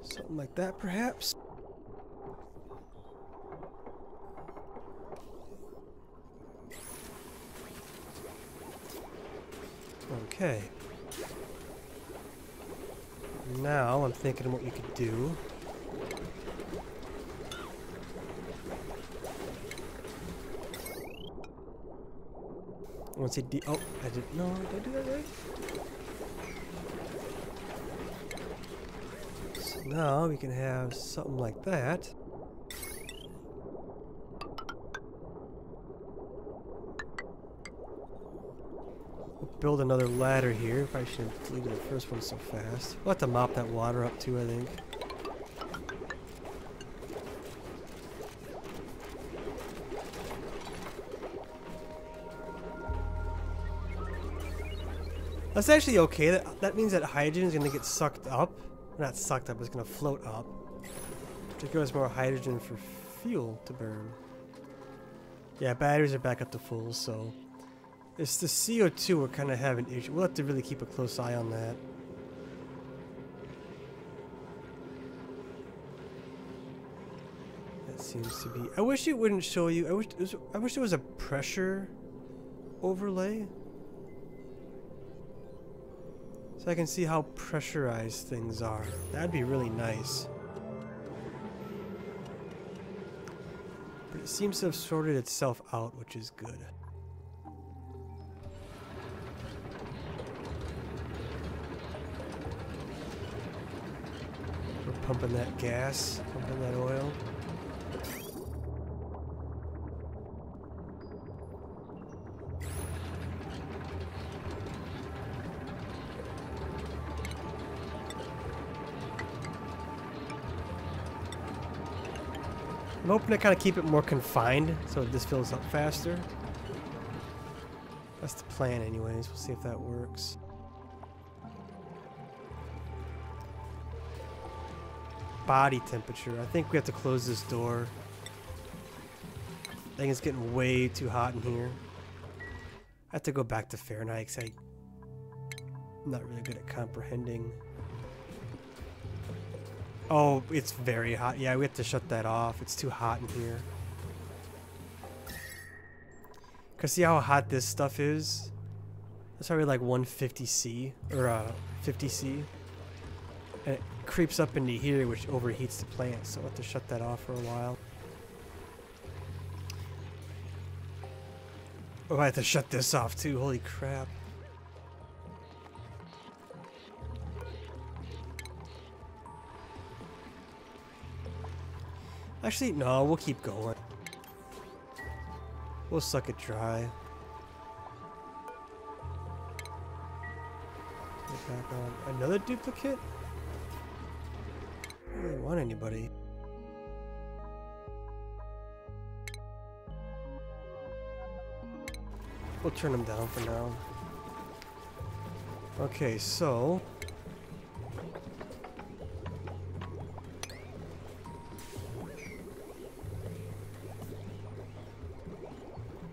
A: Something like that, perhaps? Okay. Now I'm thinking what you could do. Once he oh, I did no, did I do that right? So now we can have something like that. We'll build another ladder here. Probably shouldn't have deleted the first one so fast. We'll have to mop that water up too, I think. That's actually okay. That means that hydrogen is going to get sucked up. Not sucked up, it's going to float up. To give us more hydrogen for fuel to burn. Yeah, batteries are back up to full, so... It's the CO2 we're kind of having issue. We'll have to really keep a close eye on that. That seems to be... I wish it wouldn't show you... I wish there was a pressure overlay. So I can see how pressurized things are. That'd be really nice. But it seems to have sorted itself out, which is good. We're pumping that gas, pumping that oil. I'm hoping to kind of keep it more confined so this fills up faster. That's the plan anyways. We'll see if that works. Body temperature. I think we have to close this door. I think it's getting way too hot in here. I have to go back to Fahrenheit because I'm not really good at comprehending. Oh, it's very hot. Yeah, we have to shut that off. It's too hot in here. Cause see how hot this stuff is? That's probably like 150C or 50C. And it creeps up into here, which overheats the plant. So we'll have to shut that off for a while. Oh, I have to shut this off too. Holy crap. Actually, no, we'll keep going. We'll suck it dry. Get back on. Another duplicate? I don't really want anybody. We'll turn them down for now. Okay, so...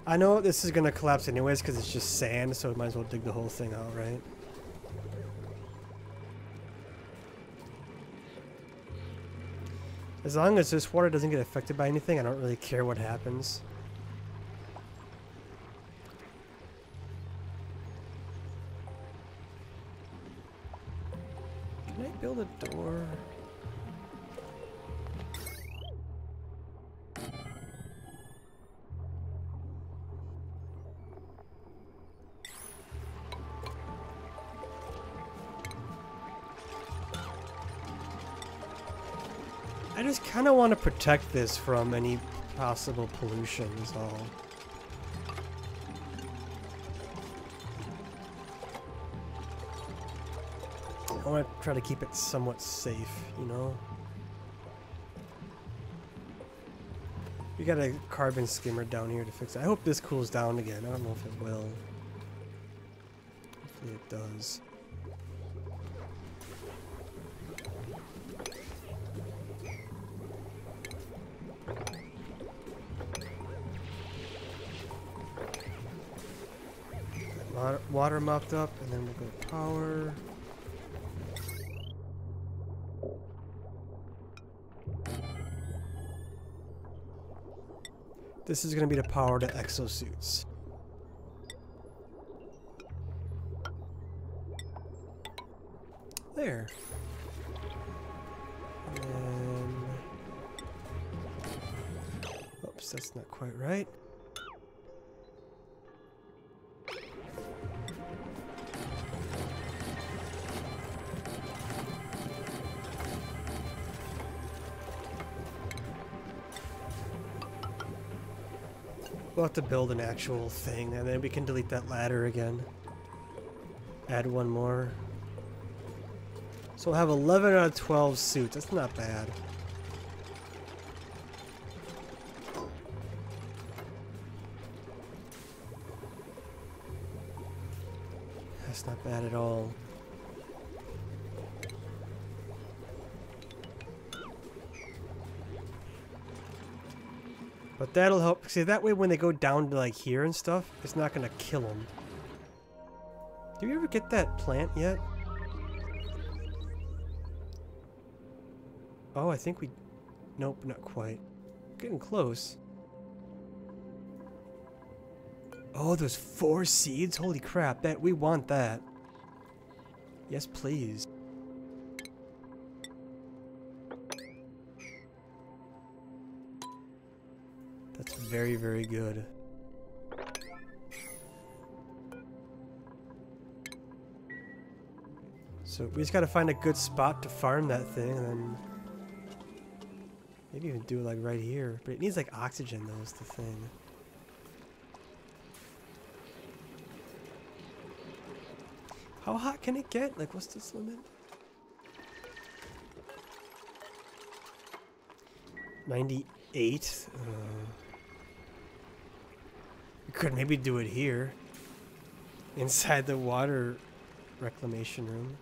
A: I know this is gonna collapse anyways because it's just sand, so we might as well dig the whole thing out, right? As long as this water doesn't get affected by anything, I don't really care what happens. Can I build a door? I just kind of want to protect this from any possible pollution is all. I want to try to keep it somewhat safe, you know? We got a carbon skimmer down here to fix it. I hope this cools down again. I don't know if it will. Hopefully it does. Water mopped up, and then we'll go to power. This is going to be the power to exosuits. There. And then... Oops, that's not quite right. We'll have to build an actual thing, and then we can delete that ladder again. Add one more. So we'll have 11 out of 12 suits. That's not bad. That's not bad at all. But that'll help. See, that way when they go down to like here and stuff, it's not gonna kill them. Did we ever get that plant yet? Oh, I think we... Nope, not quite. Getting close. Oh, those 4 seeds? Holy crap, that we want that. Yes, please. That's very, very good. So we just gotta find a good spot to farm that thing, and then maybe even do it like right here. But it needs like oxygen though, is the thing. How hot can it get? Like, what's this limit? 98? We could maybe do it here. Inside the water reclamation room.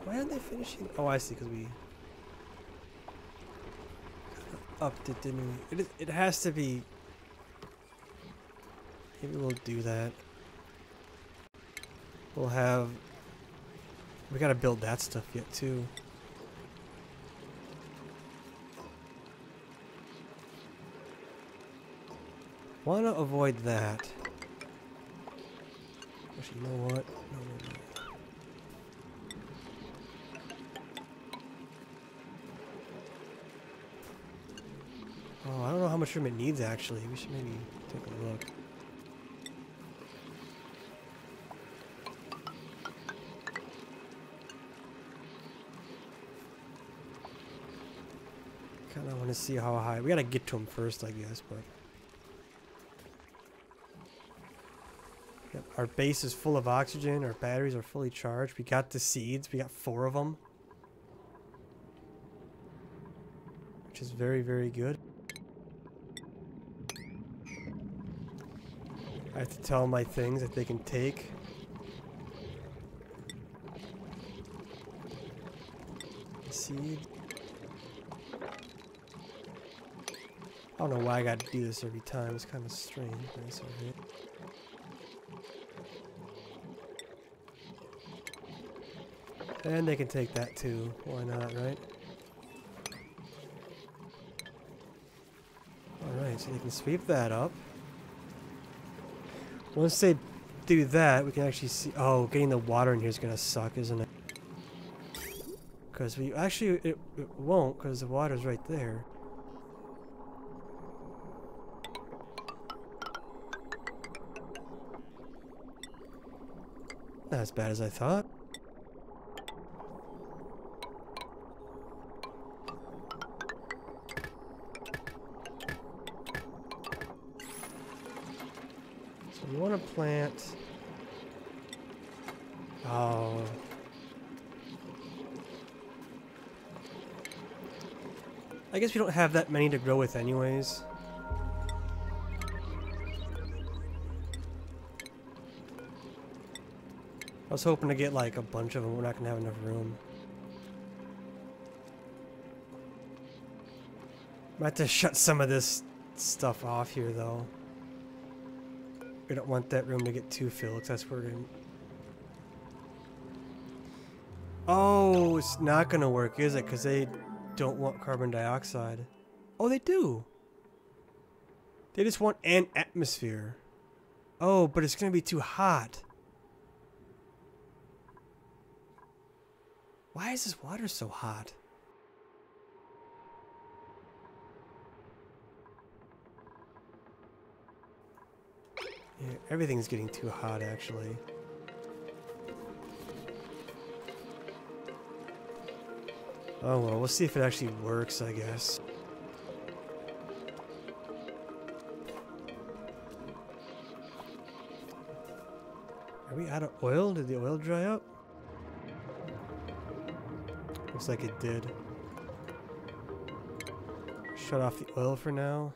A: Why aren't they finishing? Oh, I see, because we upped it, didn't we? It has to be... Maybe we'll do that. We'll have... We gotta build that stuff yet, too. Wanna avoid that. Actually, you know what? No. Oh, I don't know how much room it needs, actually. We should maybe take a look. Kinda want to see how high. We gotta get to him first, I guess, but... Our base is full of oxygen. Our batteries are fully charged. We got the seeds. We got 4 of them. Which is very, very good. I have to tell my things that they can take. Seed. I don't know why I got to do this every time. It's kind of strange. That's alright. And they can take that too. Why not, right? Alright, so they can sweep that up. Once they do that, we can actually see... Oh, getting the water in here is going to suck, isn't it? Because we... Actually, it won't, because the water's right there. Not as bad as I thought. So we want to plant... Oh... I guess we don't have that many to grow with anyways. I was hoping to get like a bunch of them. We're not going to have enough room. Might have to shut some of this stuff off here though. We don't want that room to get too filled because that's where we're going to... Oh, it's not going to work, is it? Because they don't want carbon dioxide. Oh, they do. They just want an atmosphere. Oh, but it's going to be too hot. Why is this water so hot? Yeah, everything's getting too hot, actually. Oh well, we'll see if it actually works, I guess. Are we out of oil? Did the oil dry up? Looks like it did. Shut off the oil for now.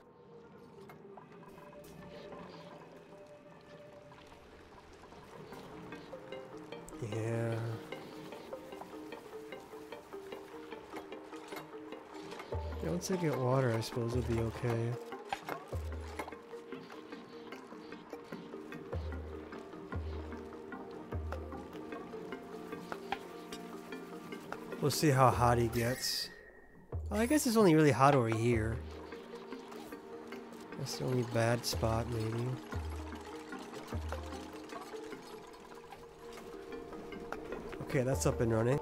A: Yeah. Yeah, once I get water, I suppose it'll be okay. We'll see how hot he gets. Well, I guess it's only really hot over here. That's the only bad spot, maybe. Okay, that's up and running.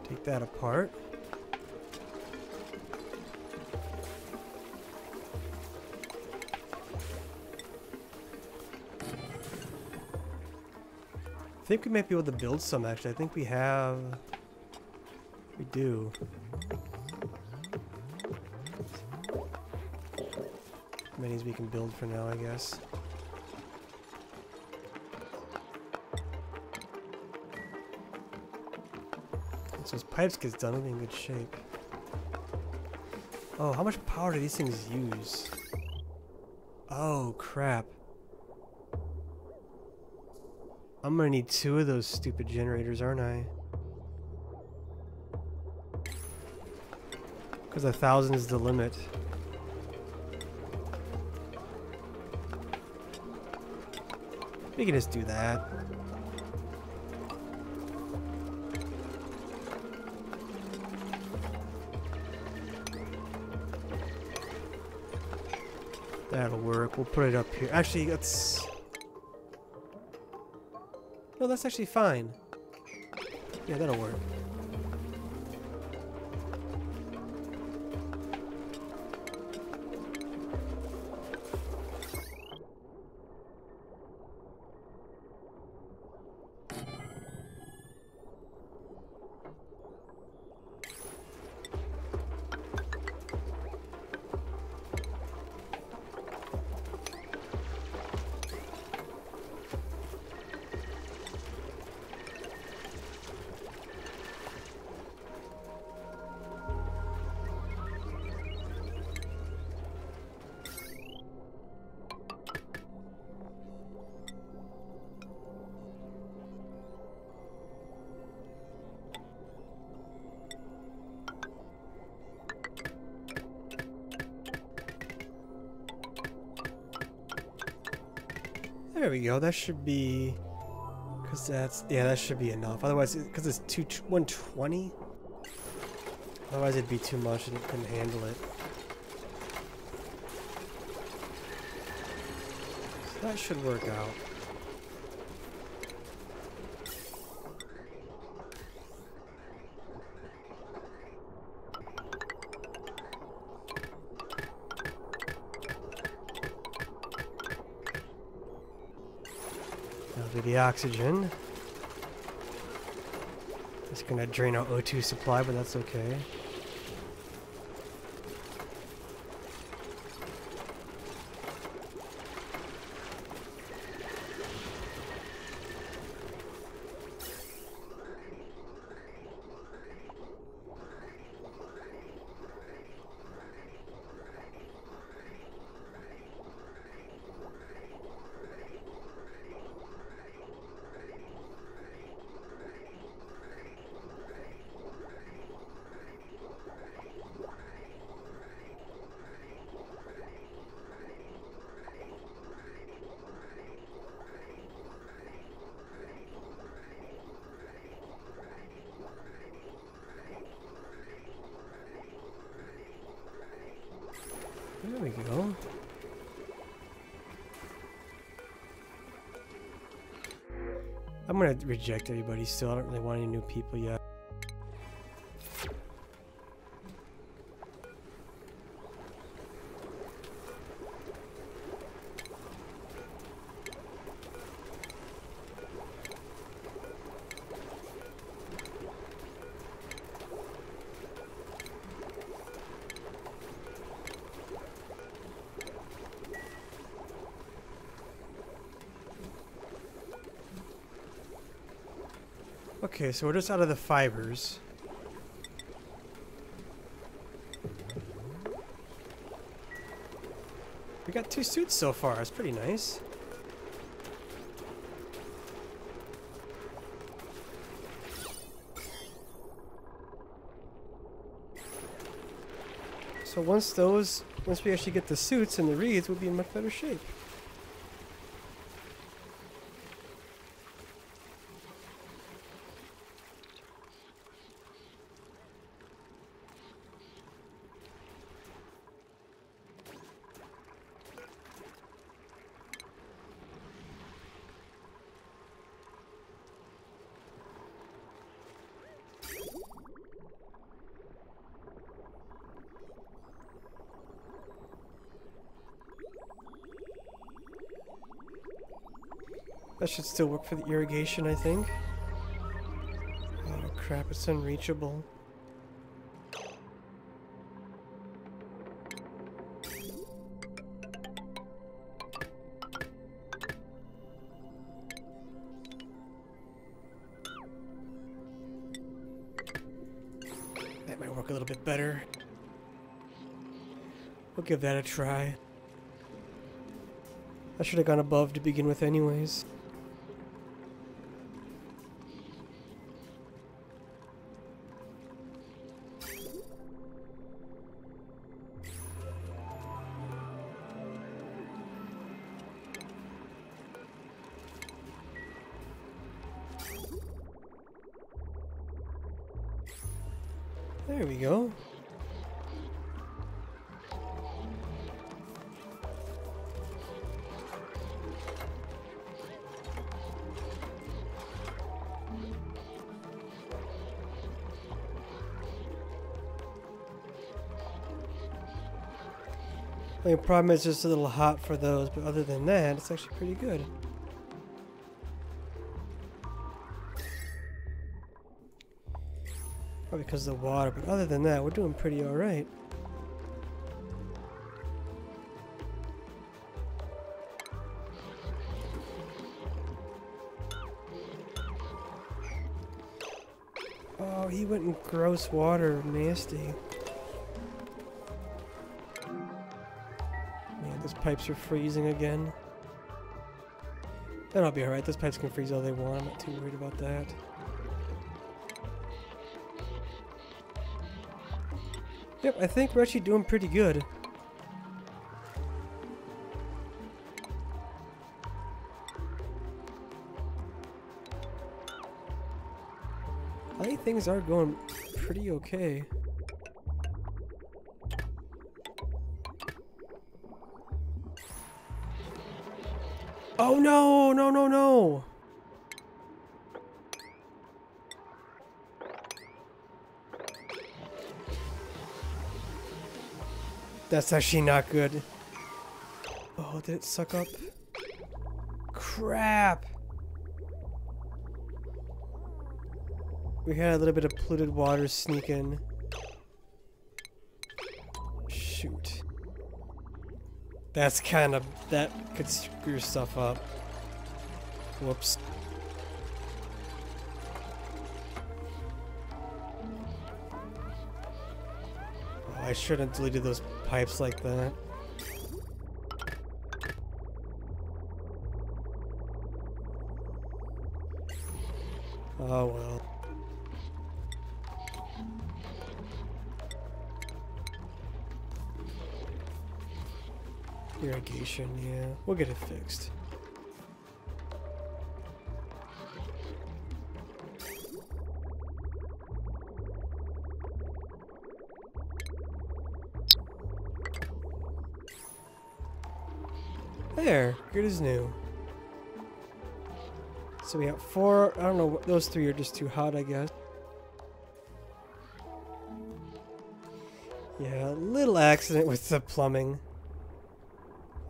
A: Take that apart. I think we might be able to build some, actually. I think we have... We do. As many as we can build for now, I guess. Once those pipes gets done, we'll be in good shape. Oh, how much power do these things use? Oh, crap. I'm gonna need 2 of those stupid generators, aren't I? Because 1,000 is the limit. We can just do that. That'll work. We'll put it up here. Actually, let's... No, that's actually fine. Yeah, that'll work. There we go. That should be... Because that's... Yeah, that should be enough. Otherwise, because it's 120? Otherwise it'd be too much and it couldn't handle it. So that should work out. That'll be the oxygen. It's gonna drain our O2 supply, but that's okay. There we go. I'm gonna reject everybody still. I don't really want any new people yet. Okay, so we're just out of the fibers. We got 2 suits so far. It's pretty nice. So once we actually get the suits and the reeds, we'll be in much better shape. That should still work for the irrigation, I think. Oh crap, it's unreachable. That might work a little bit better. We'll give that a try. I should have gone above to begin with anyways. There we go. The only problem is just a little hot for those, but other than that, it's actually pretty good. Probably because of the water, but other than that, we're doing pretty alright. Oh, he went in gross water. Nasty. Man, those pipes are freezing again. That'll be alright. Those pipes can freeze all they want. I'm not too worried about that. Yep, I think we're actually doing pretty good. I think things are going pretty okay. Oh no, no, no, no! That's actually not good. Oh, did it suck up? Crap! We had a little bit of polluted water sneak in. Shoot. That's kind of... that could screw stuff up. Whoops. Oh, I shouldn't have deleted those pipes like that. Oh well. Irrigation, yeah. We'll get it fixed. There, good as new. So we have 4, I don't know, those 3 are just too hot, I guess. Yeah, a little accident with the plumbing.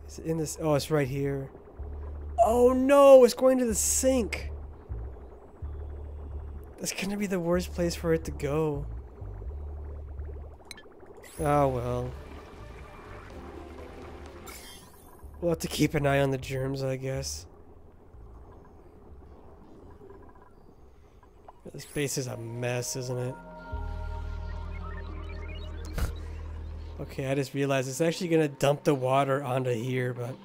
A: Is it in this? Oh, it's right here. Oh no, it's going to the sink. That's gonna be the worst place for it to go. Oh well. We'll have to keep an eye on the germs, I guess. This base is a mess, isn't it? Okay, I just realized it's actually gonna dump the water onto here, but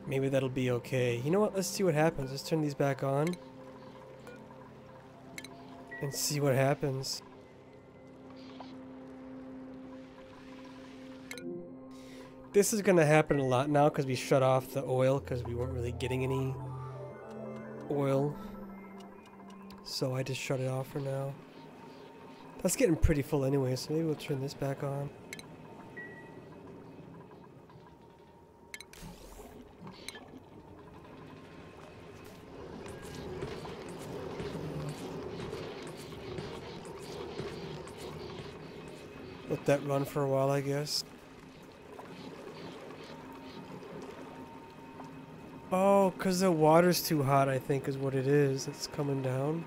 A: maybe that'll be okay. You know what? Let's see what happens. Let's turn these back on and see what happens. This is gonna happen a lot now because we shut off the oil because we weren't really getting any oil. So I just shut it off for now. That's getting pretty full anyway, so maybe we'll turn this back on. Let that run for a while, I guess. Oh, because the water's too hot, I think, is what it is. It's coming down.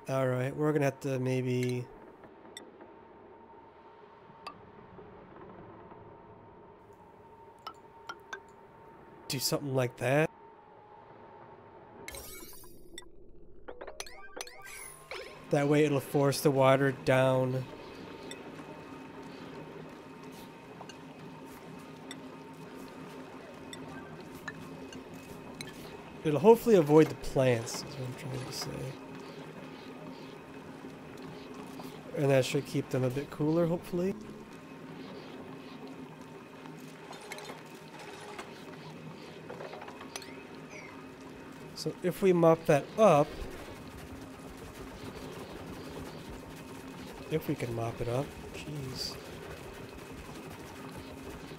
A: Alright, we're gonna have to maybe... do something like that. That way it'll force the water down. It'll hopefully avoid the plants, is what I'm trying to say. And that should keep them a bit cooler, hopefully. So if we mop that up, if we can mop it up, jeez.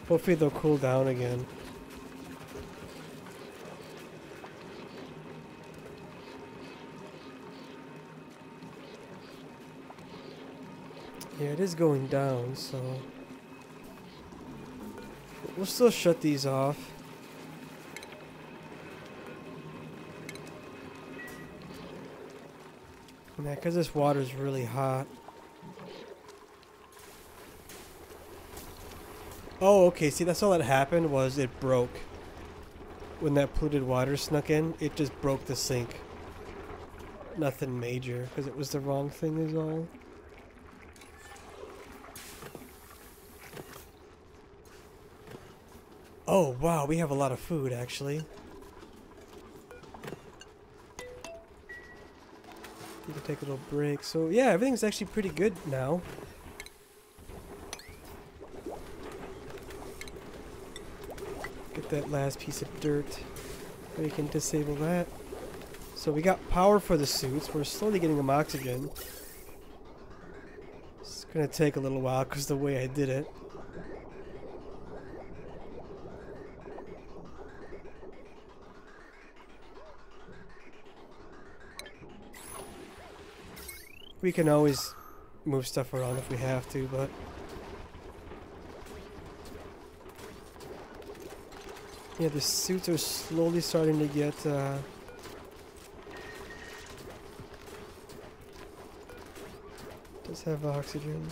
A: Hopefully they'll cool down again. Yeah, it is going down, so... we'll still shut these off. Yeah, because this water's really hot. Oh, okay, see, that's all that happened was it broke. When that polluted water snuck in, it just broke the sink. Nothing major, because it was the wrong thing is all. Oh, wow, we have a lot of food, actually. You can take a little break. So, yeah, everything's actually pretty good now. Get that last piece of dirt. We can disable that. So we got power for the suits. We're slowly getting them oxygen. It's gonna take a little while because the way I did it. We can always move stuff around if we have to, but yeah, the suits are slowly starting to get does have oxygen.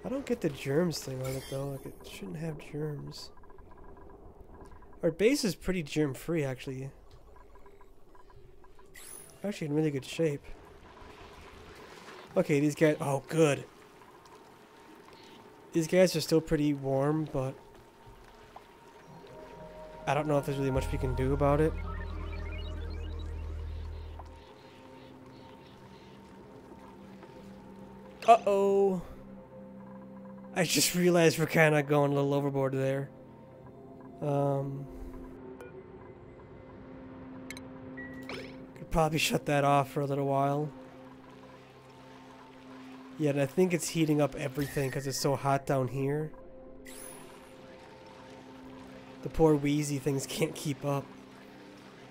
A: I don't get the germs thing on it though, like it shouldn't have germs. Our base is pretty germ free actually. Actually in really good shape. Okay, these guys, oh good. These guys are still pretty warm, but I don't know if there's really much we can do about it. Uh-oh. I just realized we're kind of going a little overboard there. Could probably shut that off for a little while. Yeah, and I think it's heating up everything because it's so hot down here. The poor wheezy things can't keep up.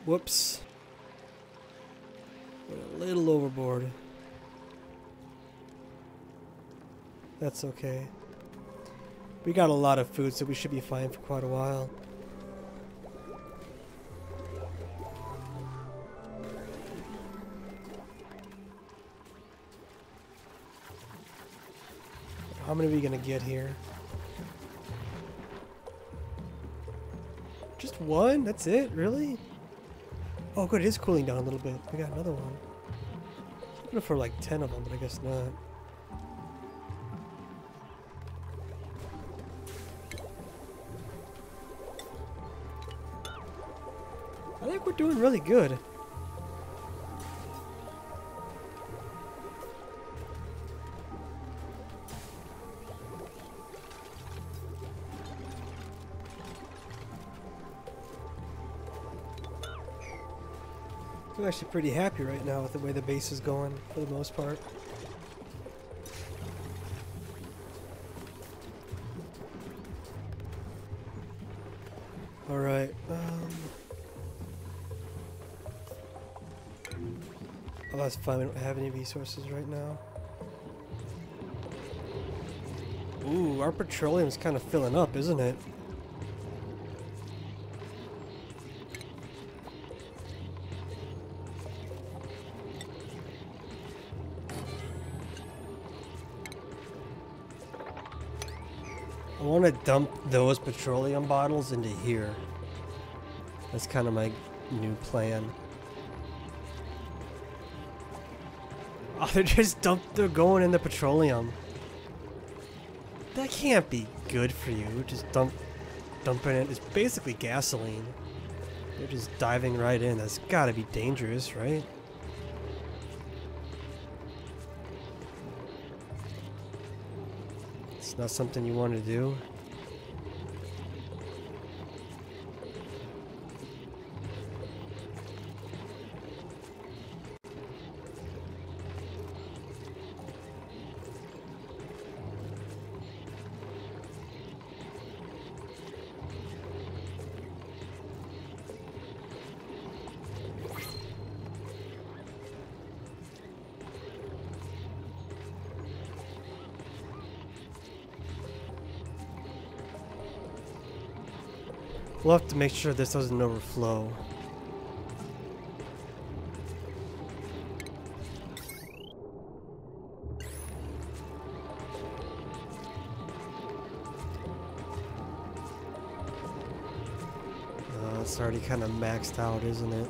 A: Whoops. We're a little overboard. That's okay. We got a lot of food, so we should be fine for quite a while. How many are we gonna get here? Just one? That's it? Really? Oh good, it is cooling down a little bit. We got another one. I'm looking for like 10 of them, but I guess not. I think we're doing really good. I'm actually pretty happy right now with the way the base is going, for the most part. Alright, oh, that's fine, we don't have any resources right now. Ooh, our petroleum's kind of filling up, isn't it? I want to dump those petroleum bottles into here. That's kind of my new plan. Oh, they're going in the petroleum. That can't be good for you. Just dumping it. It's basically gasoline. They're just diving right in. That's gotta be dangerous, right? It's not something you want to do. We'll have to make sure this doesn't overflow. It's already kind of maxed out, isn't it?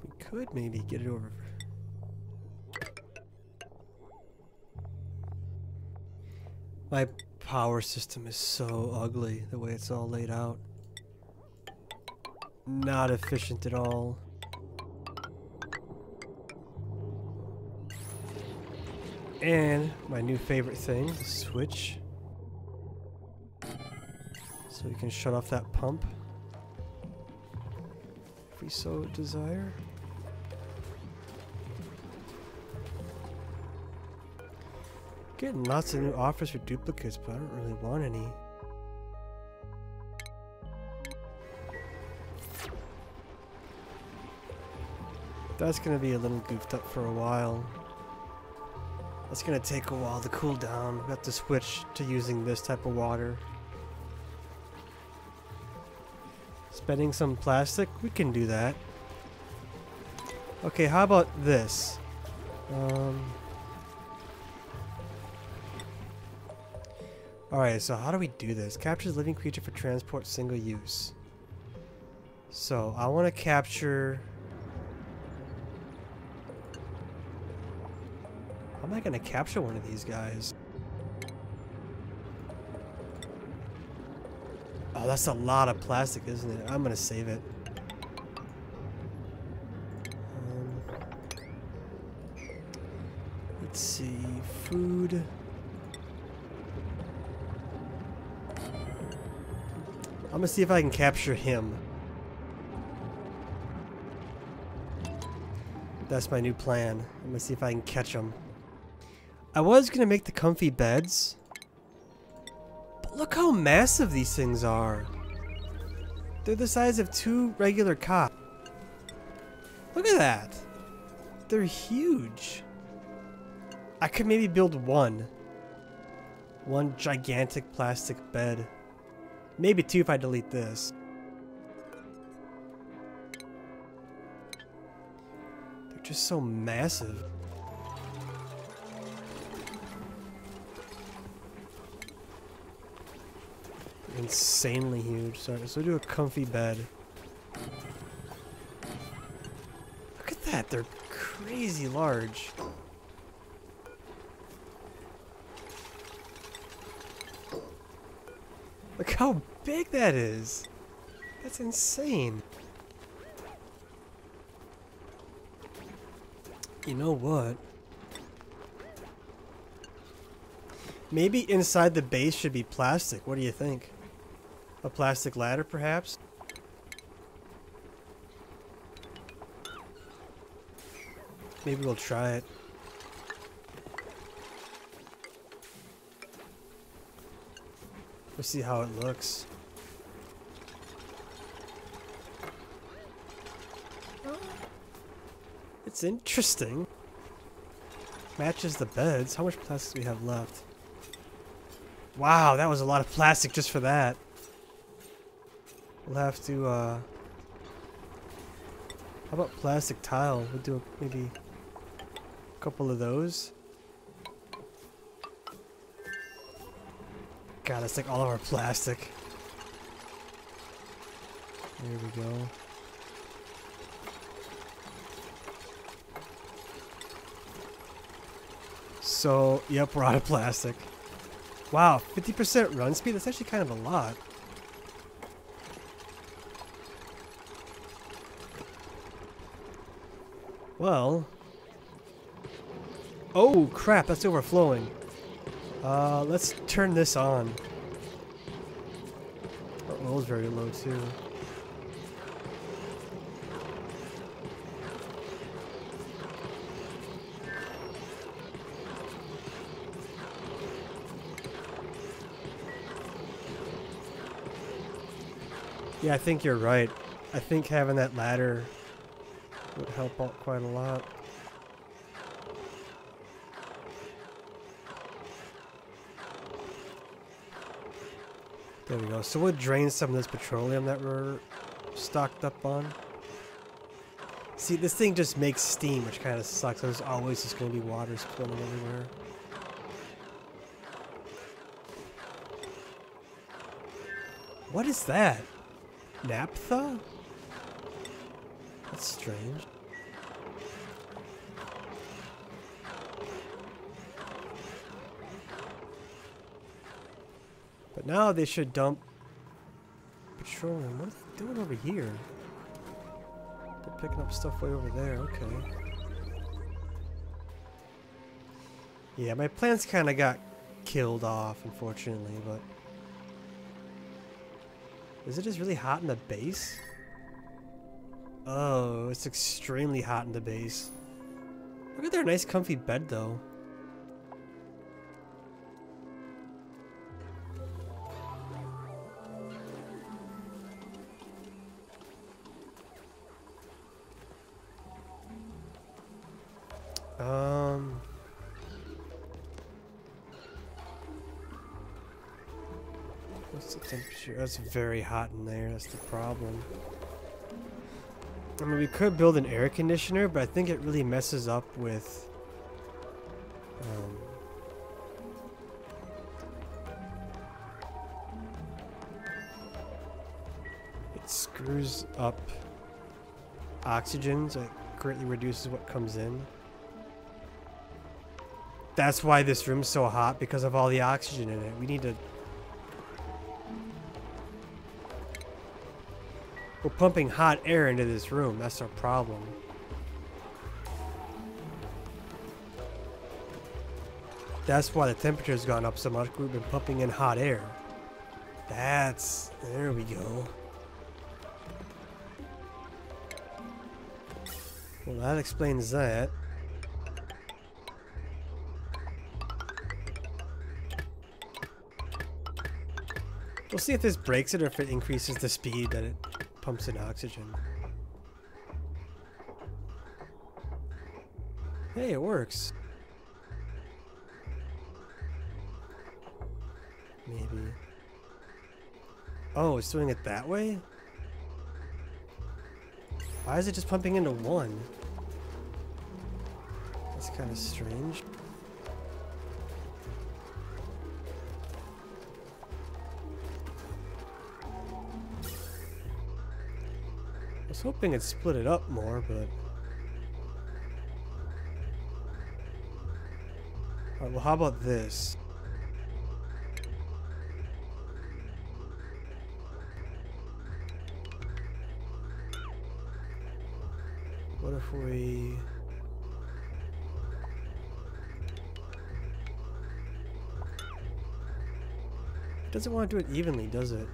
A: We could maybe get it over. My power system is so ugly, the way it's all laid out. Not efficient at all. And my new favorite thing, the switch. So we can shut off that pump if we so desire. Getting lots of new offers for duplicates, but I don't really want any. That's gonna be a little goofed up for a while. That's gonna take a while to cool down. We have to switch to using this type of water. Spending some plastic? We can do that. Okay, how about this? Alright, so how do we do this? Captures living creature for transport, single use. So, I want to capture... How am I going to capture one of these guys? Oh, that's a lot of plastic, isn't it? I'm going to save it. Let's see. Food. I'm gonna see if I can capture him. That's my new plan. I'm gonna see if I can catch him. I was gonna make the comfy beds, but look how massive these things are. They're the size of 2 regular cots. Look at that. They're huge. I could maybe build one gigantic plastic bed. Maybe 2 if I delete this. They're just so massive. They're insanely huge. Sorry, so do a comfy bed. Look at that, they're crazy large. Look how big that is. That's insane. You know what? Maybe inside the base should be plastic. What do you think? A plastic ladder, perhaps? Maybe we'll try it. We'll see how it looks. It's interesting. Matches the beds. How much plastic do we have left? Wow, that was a lot of plastic just for that. We'll have to, how about plastic tile? We'll do maybe a couple of those. God, that's like all of our plastic. There we go. So, yep, we're out of plastic. Wow, 50% run speed? That's actually kind of a lot. Well. Oh, crap, that's overflowing. Let's turn this on. Our oil's very low too. Yeah, I think you're right. I think having that ladder would help out quite a lot. There we go. So we'll drain some of this petroleum that we're stocked up on. See, this thing just makes steam, which kind of sucks. There's always just going to be water spilling everywhere. What is that? Naphtha? That's strange. But now they should dump petroleum. What are they doing over here? They're picking up stuff way over there. Okay. Yeah, my plants kind of got killed off, unfortunately, but... Is it just really hot in the base? Oh, it's extremely hot in the base. Look at their nice comfy bed, though. What's the temperature? That's very hot in there. That's the problem. I mean, we could build an air conditioner, but I think it really messes up with... it screws up oxygen, so it greatly reduces what comes in. That's why this room's so hot, because of all the oxygen in it. We need to... We're pumping hot air into this room. That's our problem. That's why the temperature's gone up so much. We've been pumping in hot air. That's... There we go. Well, that explains that. We'll see if this breaks it or if it increases the speed that it pumps in oxygen. Hey, it works. Maybe. Oh, it's doing it that way? Why is it just pumping into one? That's kind of strange. I was hoping it'd split it up more, but... Alright, well, how about this? What if we... It doesn't want to do it evenly, does it?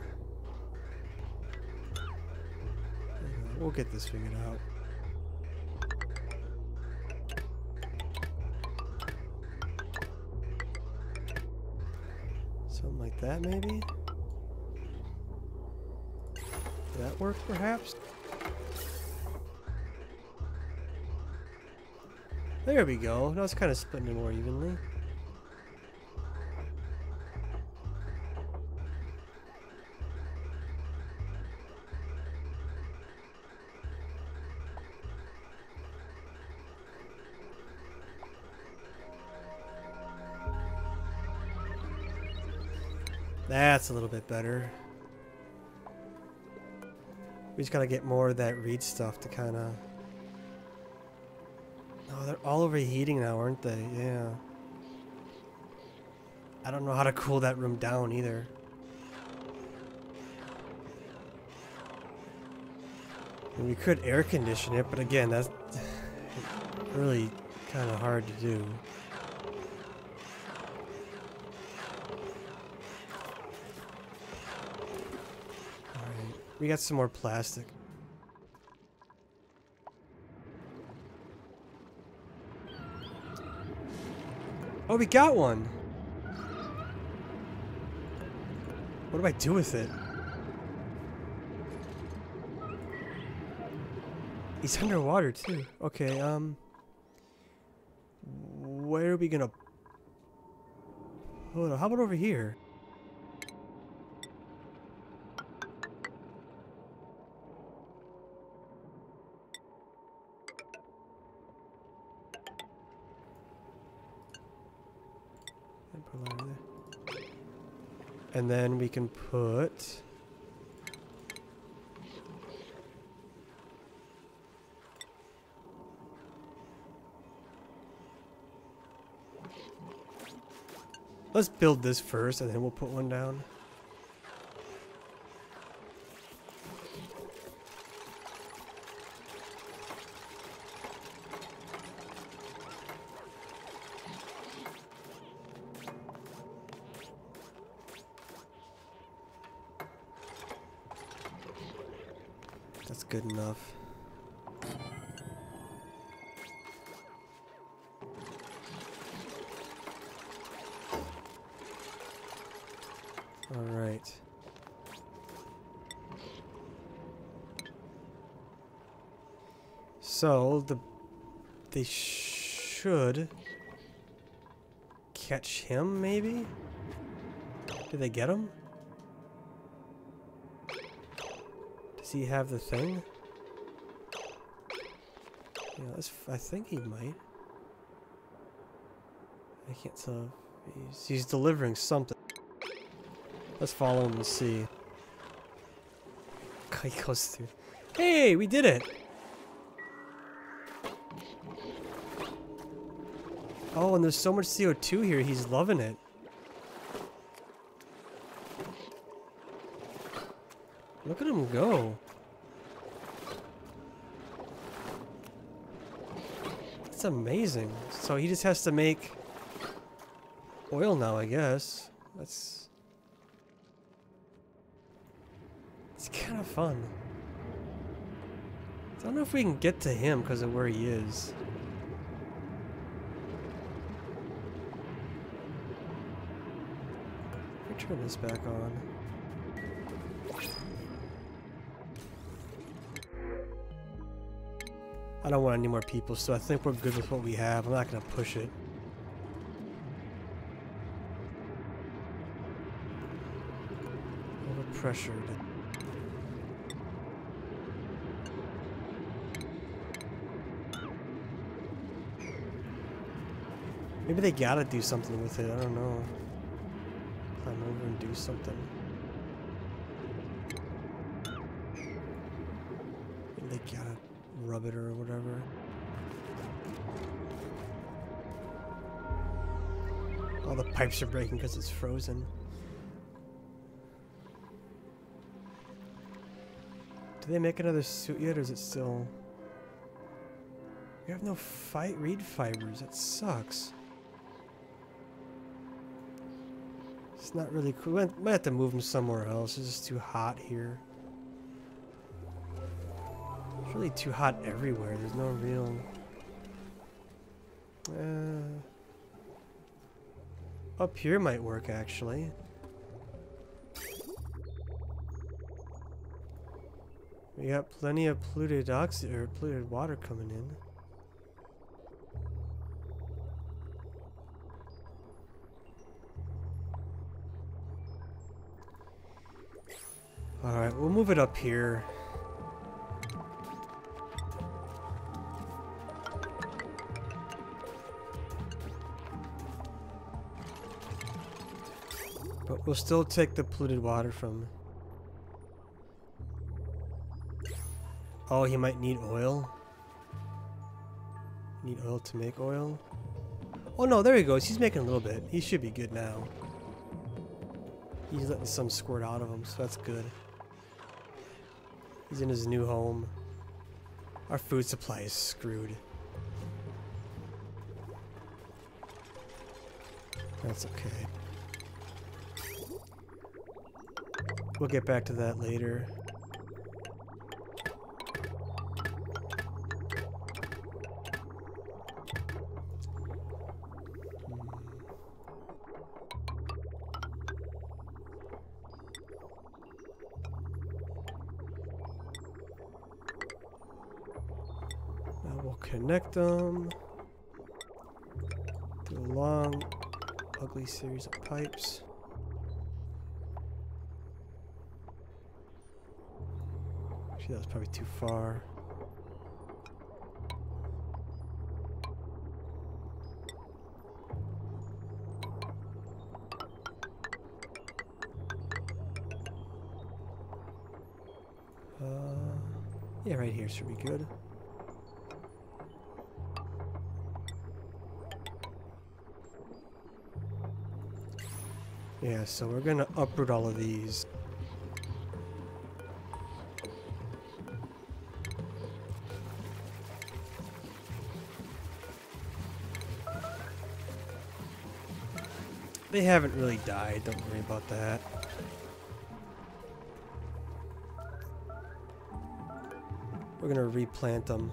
A: We'll get this figured out. Something like that, maybe? That work, perhaps? There we go. Now it's kind of splitting it more evenly. That's a little bit better. We just gotta get more of that reed stuff to kind of... Oh, they're all overheating now, aren't they? Yeah. I don't know how to cool that room down either. And we could air condition it, but again, that's really kind of hard to do. Alright, we got some more plastic. Oh, we got one! What do I do with it? He's underwater too. Okay, where are we gonna... Hold on, how about over here? And then we can put... Let's build this first and then we'll put one down. That's good enough. All right. So they should catch him, maybe? Did they get him? Does he have the thing? Yeah, I think he might. I can't tell. He's delivering something. Let's follow him and see. He goes through. Hey, we did it! Oh, and there's so much CO2 here, he's loving it. Look at him go. That's amazing. So he just has to make oil now, I guess. It's kind of fun. I don't know if we can get to him because of where he is. Let me turn this back on. I don't want any more people, so I think we're good with what we have. I'm not going to push it. Overpressured. Maybe they gotta do something with it, I don't know. Climb over and do something. Maybe they gotta rub it or whatever. All the pipes are breaking because it's frozen. Do they make another suit yet, or is it still... We have no reed fibers, that sucks. It's not really cool. We might have to move them somewhere else. It's just too hot here. It's really too hot everywhere. There's no real... Up here might work, actually. We got plenty of polluted polluted water coming in. Alright, we'll move it up here. But we'll still take the polluted water from... Oh, he might need oil. Need oil to make oil. Oh no, there he goes. He's making a little bit. He should be good now. He's letting some squirt out of him, so that's good. He's in his new home. Our food supply is screwed. That's okay. We'll get back to that later. Connect them through a long, ugly series of pipes. Actually, that was probably too far. Yeah, right here should be good. Yeah, so we're gonna uproot all of these. They haven't really died, don't worry about that. We're gonna replant them.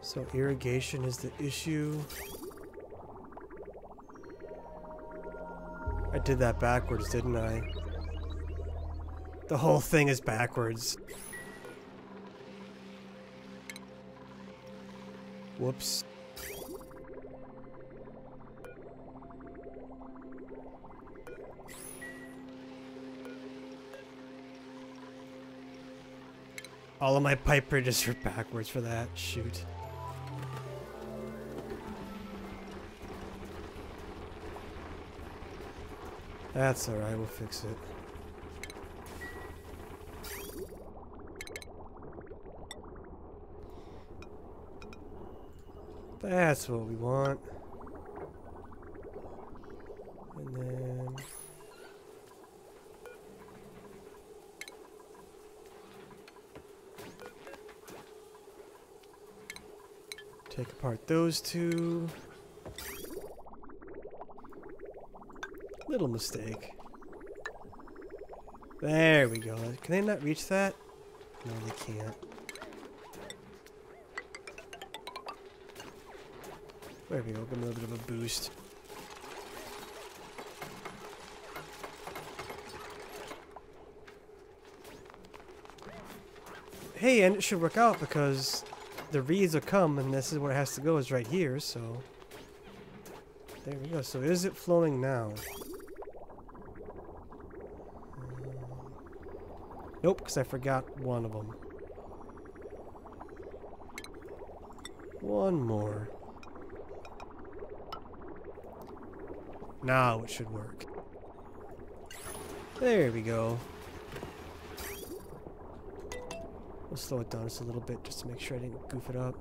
A: So irrigation is the issue. I did that backwards, didn't I? The whole thing is backwards. Whoops. All of my pipe bridges are backwards for that. Shoot. That's alright, we'll fix it. That's what we want. And then... take apart those two. Little mistake. There we go. Can they not reach that? No, they can't. There we go. Give them a little bit of a boost. Hey, and it should work out because the reeds will come and this is where it has to go, is right here, so... there we go. So is it flowing now? Nope, because I forgot one of them. One more. Now it should work. There we go. We'll slow it down just a little bit just to make sure I didn't goof it up.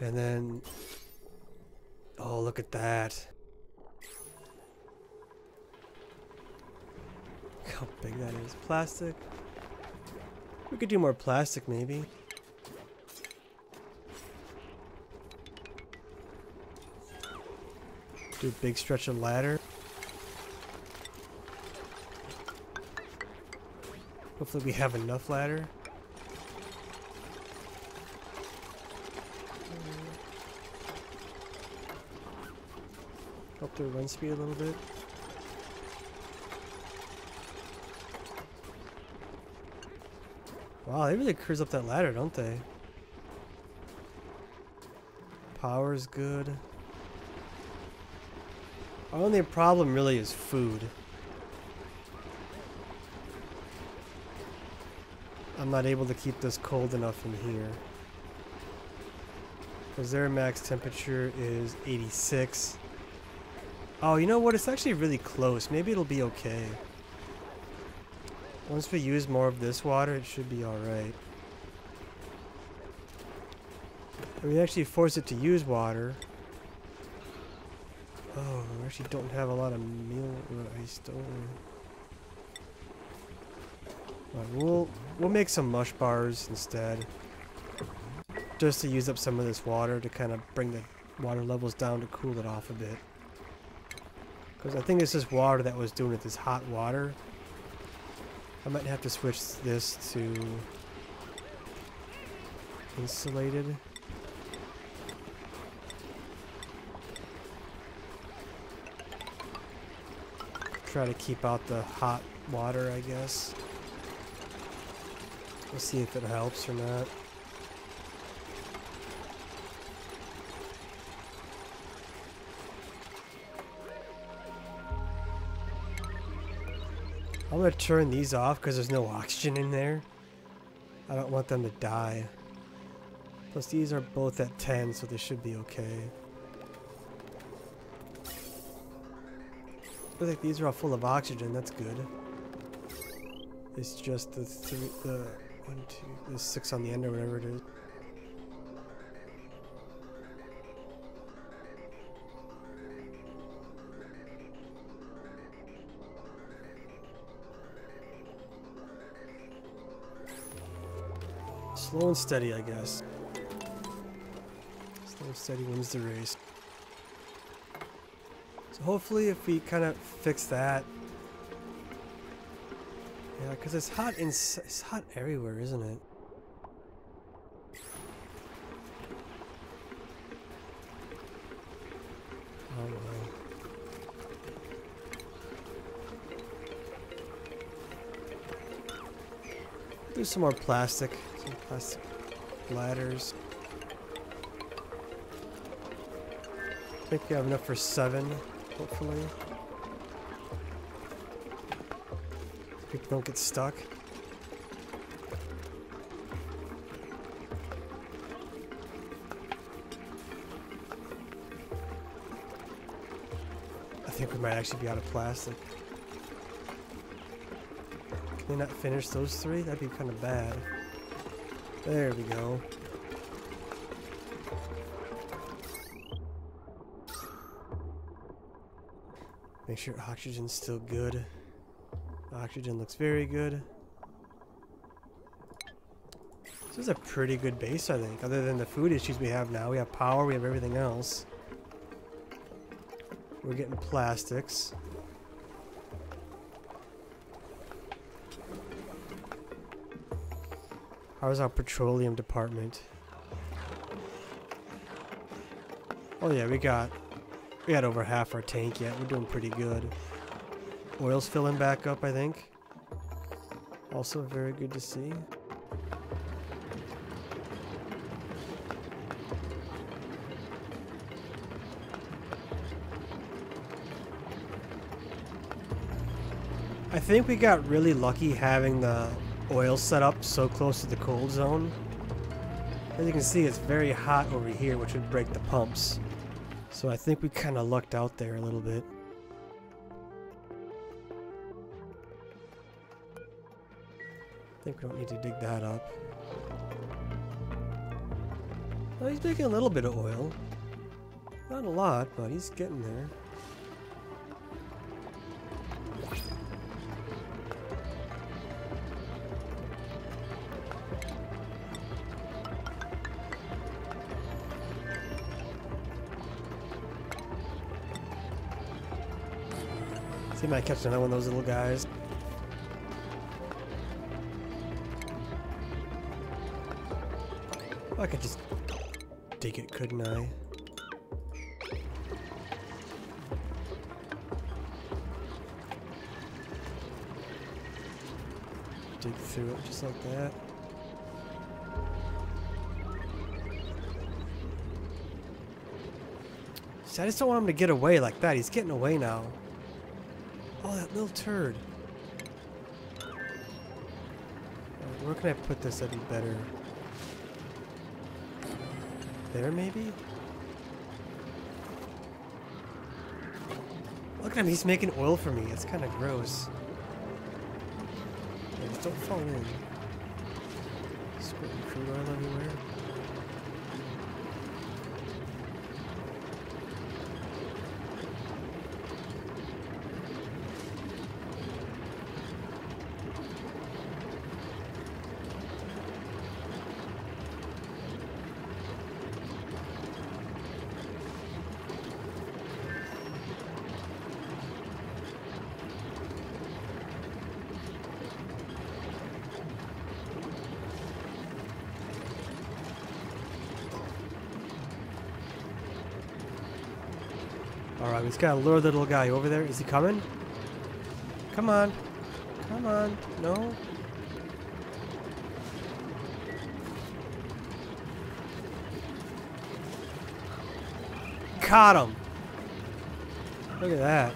A: And then... oh, look at that. How big that is. Plastic. We could do more plastic maybe. Do a big stretch of ladder. Hopefully we have enough ladder. Up their run speed a little bit. Wow, they really cruise up that ladder, don't they? Power's good. Our only problem really is food. I'm not able to keep this cold enough in here. Because their max temperature is 86. Oh, you know what? It's actually really close. Maybe it'll be okay. Once we use more of this water, it should be alright. And we actually force it to use water. Oh, we actually don't have a lot of meal or ice, don't we? Right, we'll make some mush bars instead. Just to use up some of this water to kind of bring the water levels down to cool it off a bit. Because I think it's this water that was doing it, this hot water. I might have to switch this to insulated. Try to keep out the hot water, I guess. We'll see if it helps or not. I'm gonna turn these off because there's no oxygen in there. I don't want them to die. Plus these are both at 10, so they should be okay. Looks like these are all full of oxygen, that's good. It's just the 6 on the end or whatever it is. Slow and steady, I guess. Slow and steady wins the race. So hopefully if we kind of fix that. Yeah, because it's hot it's hot everywhere, isn't it? Oh well. Do some more plastic. Some plastic ladders. I think we have enough for 7, hopefully. People don't get stuck. I think we might actually be out of plastic. Can they not finish those 3? That'd be kind of bad. There we go. Make sure oxygen's still good. Oxygen looks very good. This is a pretty good base, I think. Other than the food issues we have now. We have power, we have everything else. We're getting plastics. How's our petroleum department? Oh yeah, we got over half our tank yet. We're doing pretty good. Oil's filling back up, I think. Also very good to see. I think we got really lucky having the oil set up so close to the cold zone. As you can see, it's very hot over here, which would break the pumps. So I think we kind of lucked out there a little bit. I think we don't need to dig that up. Oh, he's making a little bit of oil. Not a lot, but he's getting there. See, he might catch another one of those little guys. Oh, I could just dig it, couldn't I? Dig through it just like that. See, I just don't want him to get away like that. He's getting away now. Oh, that little turd. Where can I put this that'd be better? There, maybe? Look at him, he's making oil for me. It's kind of gross. Yeah, just don't fall in. Squirting crude oil everywhere. Alright, we just gotta lure the little guy over there. Is he coming? Come on. Come on. No? Caught him! Look at that.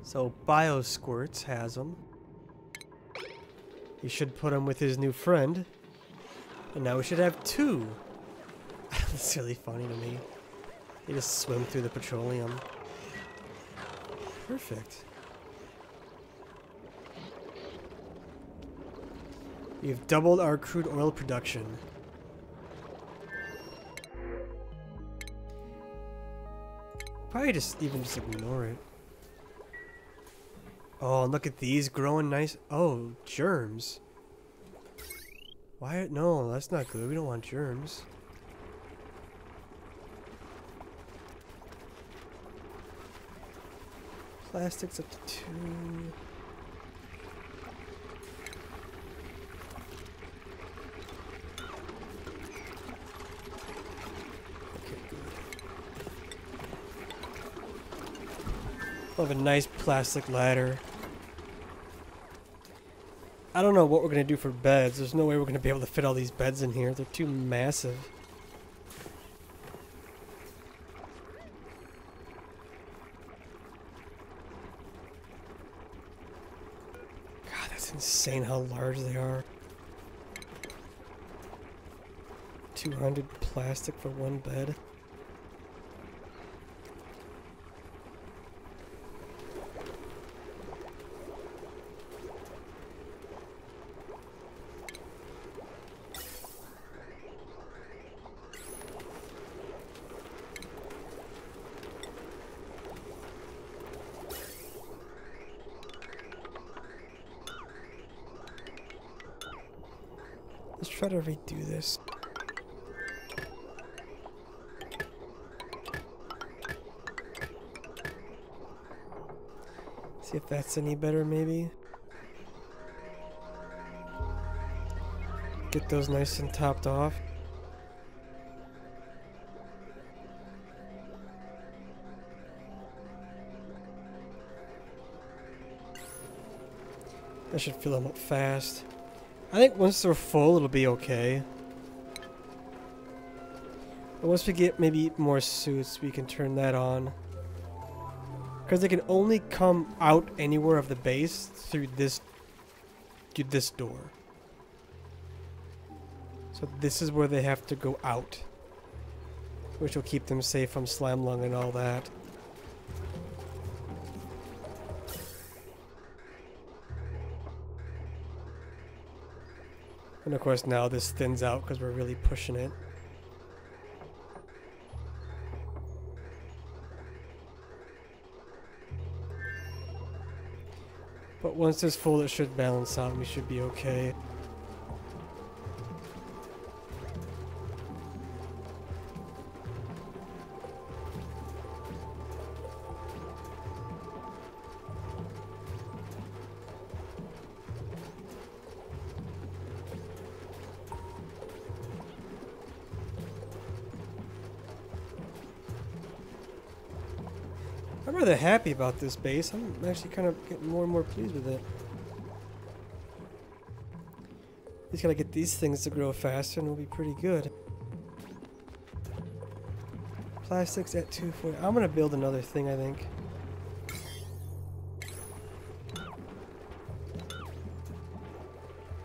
A: So, Biosquirts has him. He should put him with his new friend. And now we should have 2. That's really funny to me. They just swim through the petroleum. Perfect. We've doubled our crude oil production. Probably just ignore it. Oh, and look at these growing nice. Oh, germs. Why? No, that's not good. We don't want germs. Plastics up to 2. Okay, good. We'll have a nice plastic ladder. I don't know what we're going to do for beds. There's no way we're going to be able to fit all these beds in here. They're too massive. God, that's insane how large they are. 200 plastic for one bed. Let's try to redo this. See if that's any better, maybe. Get those nice and topped off. That should fill them up fast. I think once they're full, it'll be okay. But once we get maybe more suits, we can turn that on. Because they can only come out anywhere of the base through this door. So this is where they have to go out. Which will keep them safe from slam lung and all that. And of course now this thins out because we're really pushing it. But once it's full, it should balance out and we should be okay. I'm rather happy about this base. I'm actually kind of getting more and more pleased with it. Just gotta get these things to grow faster and we'll be pretty good. Plastics at 240. I'm gonna build another thing, I think.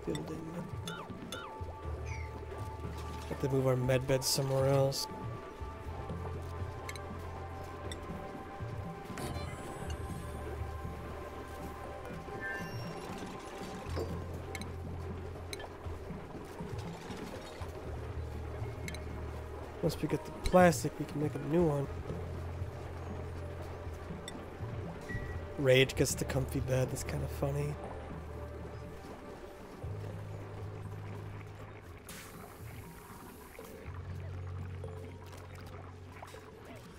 A: Building. Have to move our med beds somewhere else. Once we get the plastic, we can make a new one. Rage gets the comfy bed. That's kind of funny.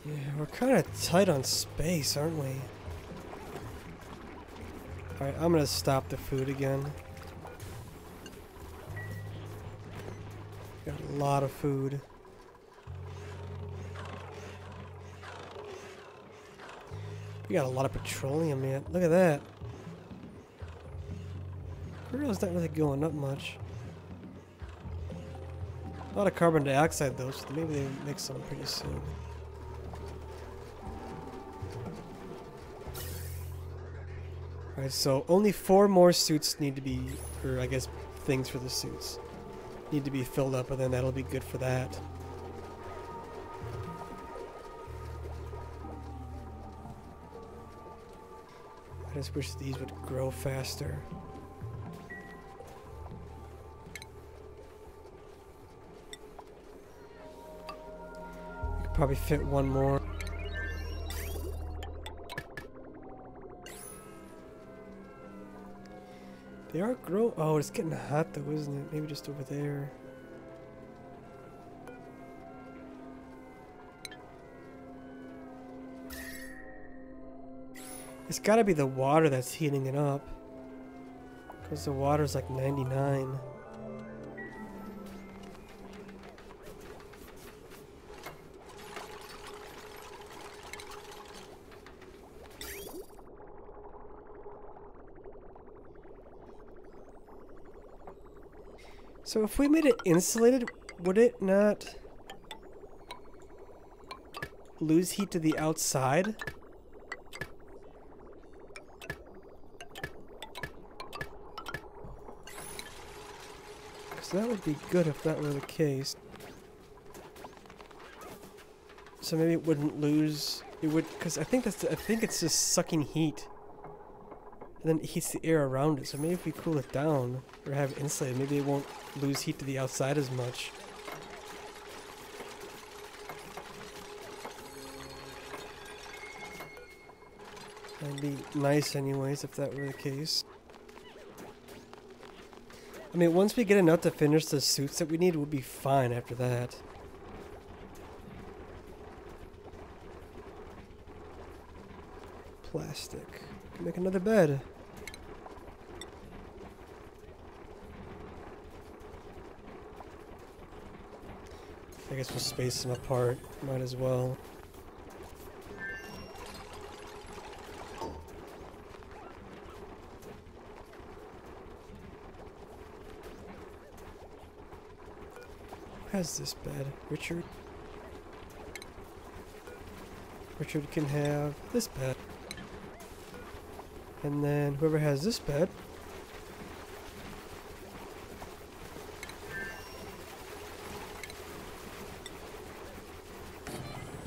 A: Yeah, we're kind of tight on space, aren't we? Alright, I'm gonna stop the food again. Got a lot of food. We got a lot of petroleum, man. Look at that. Crude oil's not really going up much. A lot of carbon dioxide though, so maybe they make some pretty soon. Alright, so only 4 more suits need to be, or I guess things for the suits, need to be filled up, and then that'll be good for that. I just wish these would grow faster. We could probably fit one more. They are grow. Oh, it's getting hot though, isn't it? Maybe just over there. It's gotta be the water that's heating it up. Because the water's like 99. So if we made it insulated, would it not lose heat to the outside? Because that would be good if that were the case. So maybe it wouldn't lose. It would, because I think I think it's just sucking heat. And then it heats the air around it. So maybe if we cool it down or have it insulated, maybe it won't lose heat to the outside as much. That'd be nice anyways if that were the case. I mean, once we get enough to finish the suits that we need, we'll be fine after that. Plastic. Can make another bed. I guess we'll space them apart. Might as well. Who has this bed? Richard? Richard can have this bed. And then whoever has this bed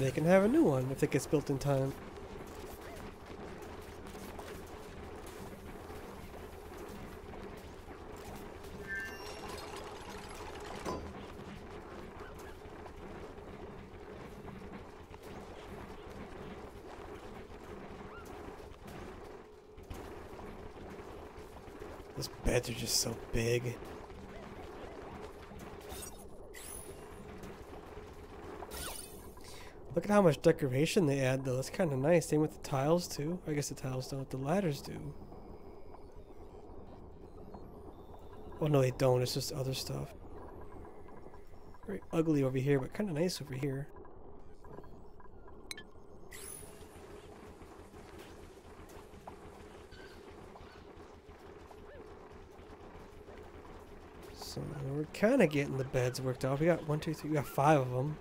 A: they can have a new one if it gets built in time. Those beds are just so big. Look at how much decoration they add though. That's kind of nice. Same with the tiles too. I guess the tiles don't. The ladders do. Oh no, they don't. It's just other stuff. Very ugly over here, but kind of nice over here. So we're kind of getting the beds worked out. We got 1, 2, 3. We got 5 of them.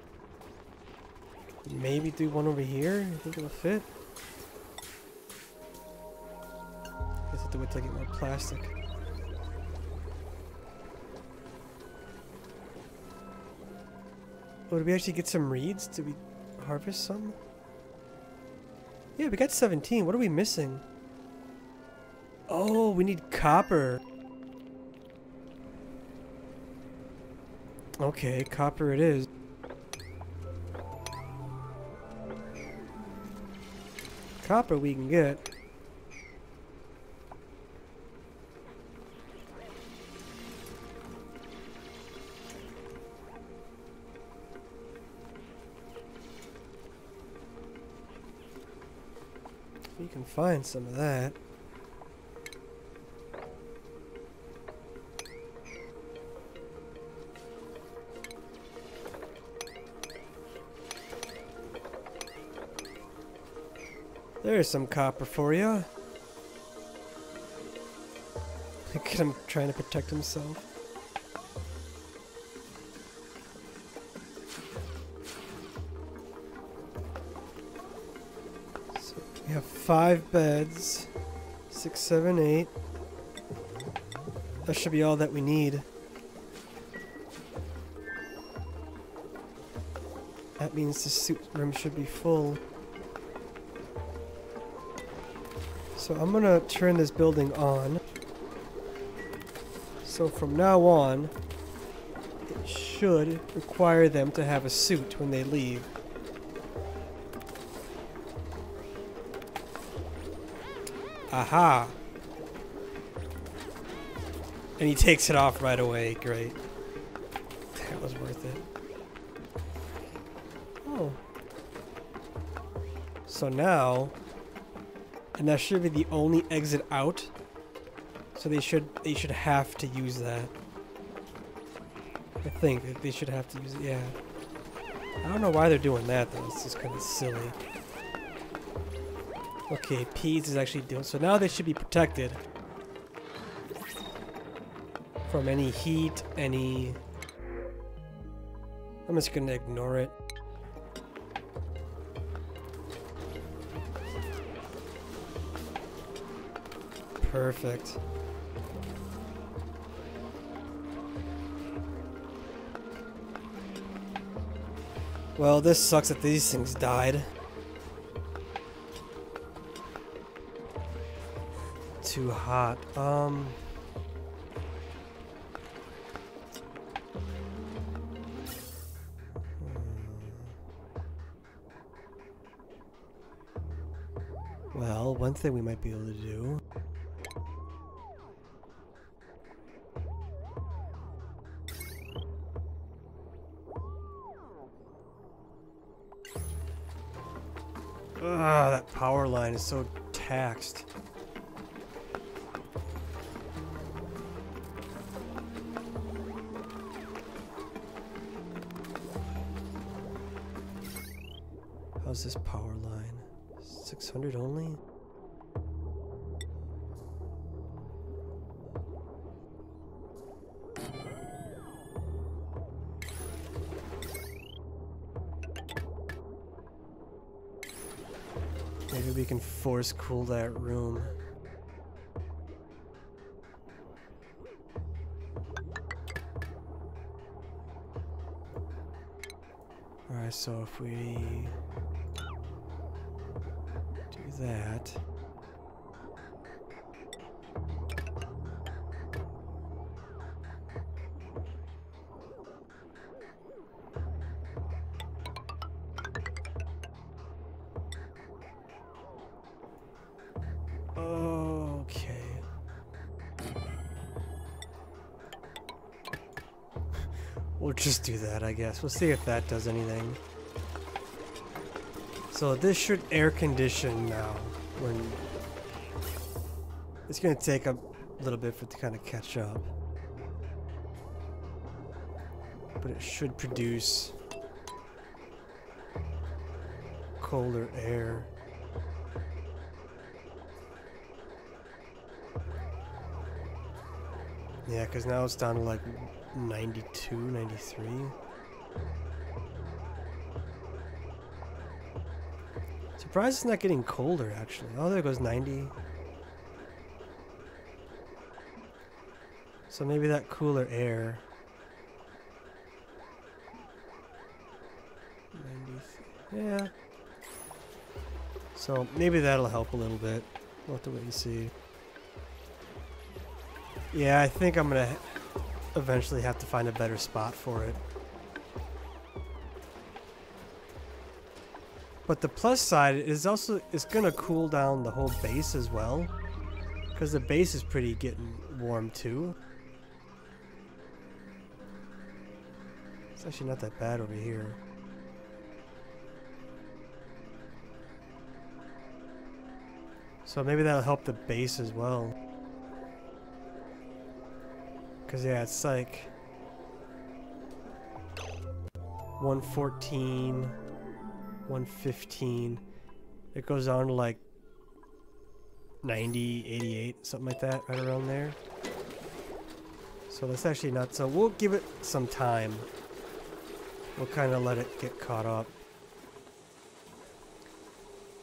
A: Maybe do one over here. I think it'll fit. Guess I have to wait till I get more plastic. Oh, did we actually get some reeds? Did we harvest some? Yeah, we got 17. What are we missing? Oh, we need copper. Okay, copper it is. Copper we can get. We can find some of that. There's some copper for you. Look at him trying to protect himself. So we have 5 beds. 6, 7, 8. That should be all that we need. That means the suit room should be full. So I'm gonna turn this building on. So from now on, it should require them to have a suit when they leave. Aha! And he takes it off right away. Great. That was worth it. Oh. So now, and that should be the only exit out. So they should have to use that. I think they should have to use it. Yeah. I don't know why they're doing that though. It's just kind of silly. Okay, Peas is actually doing so now. They should be protected from any heat, any. I'm just gonna ignore it. Perfect. Well, this sucks that these things died. Too hot. Well, one thing we might be able to do. Ah, that power line is so taxed. How's this power line? 600 only? Maybe we can force cool that room. Alright, so if we do that. Okay. We'll just do that, I guess. We'll see if that does anything. So this should air condition now. When it's gonna take a little bit for it to kind of catch up, but it should produce colder air. Yeah, because now it's down to like 92, 93. Surprised it's not getting colder, actually. Oh, there goes 90. So maybe that cooler air. 90. Yeah. So maybe that'll help a little bit. We'll have to wait and see. Yeah, I think I'm gonna eventually have to find a better spot for it. But the plus side is also it's gonna cool down the whole base as well, because the base is pretty getting warm too. It's actually not that bad over here. So maybe that'll help the base as well. Cause yeah, it's like 114, 115. It goes on to like 90, 88, something like that, right around there. So that's actually not so. We'll give it some time. We'll kind of let it get caught up.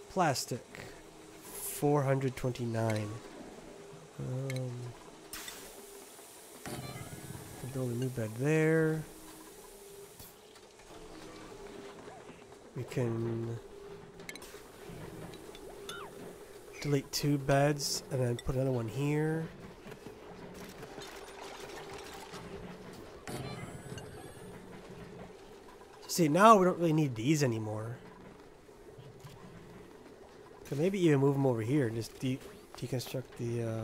A: Plastic, 429. Build a new bed there. We can delete 2 beds and then put another one here. See, now we don't really need these anymore. Could maybe even move them over here and just deconstruct the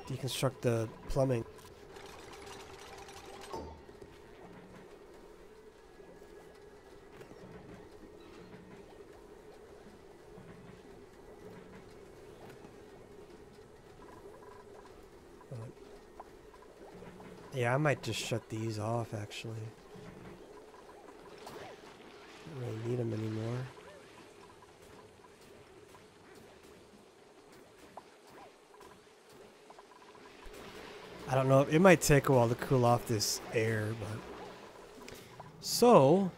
A: deconstruct the plumbing. Yeah, I might just shut these off, actually. Don't really need them anymore. I don't know, it might take a while to cool off this air, but... So,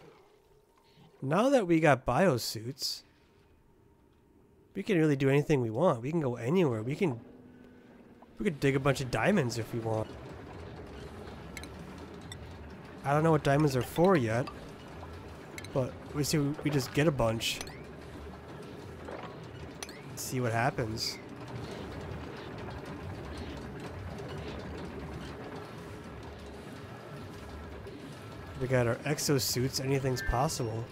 A: now that we got biosuits, we can really do anything we want. We can go anywhere. We could dig a bunch of diamonds if we want. I don't know what diamonds are for yet, but we just get a bunch. See what happens. We got our exosuits, anything's possible.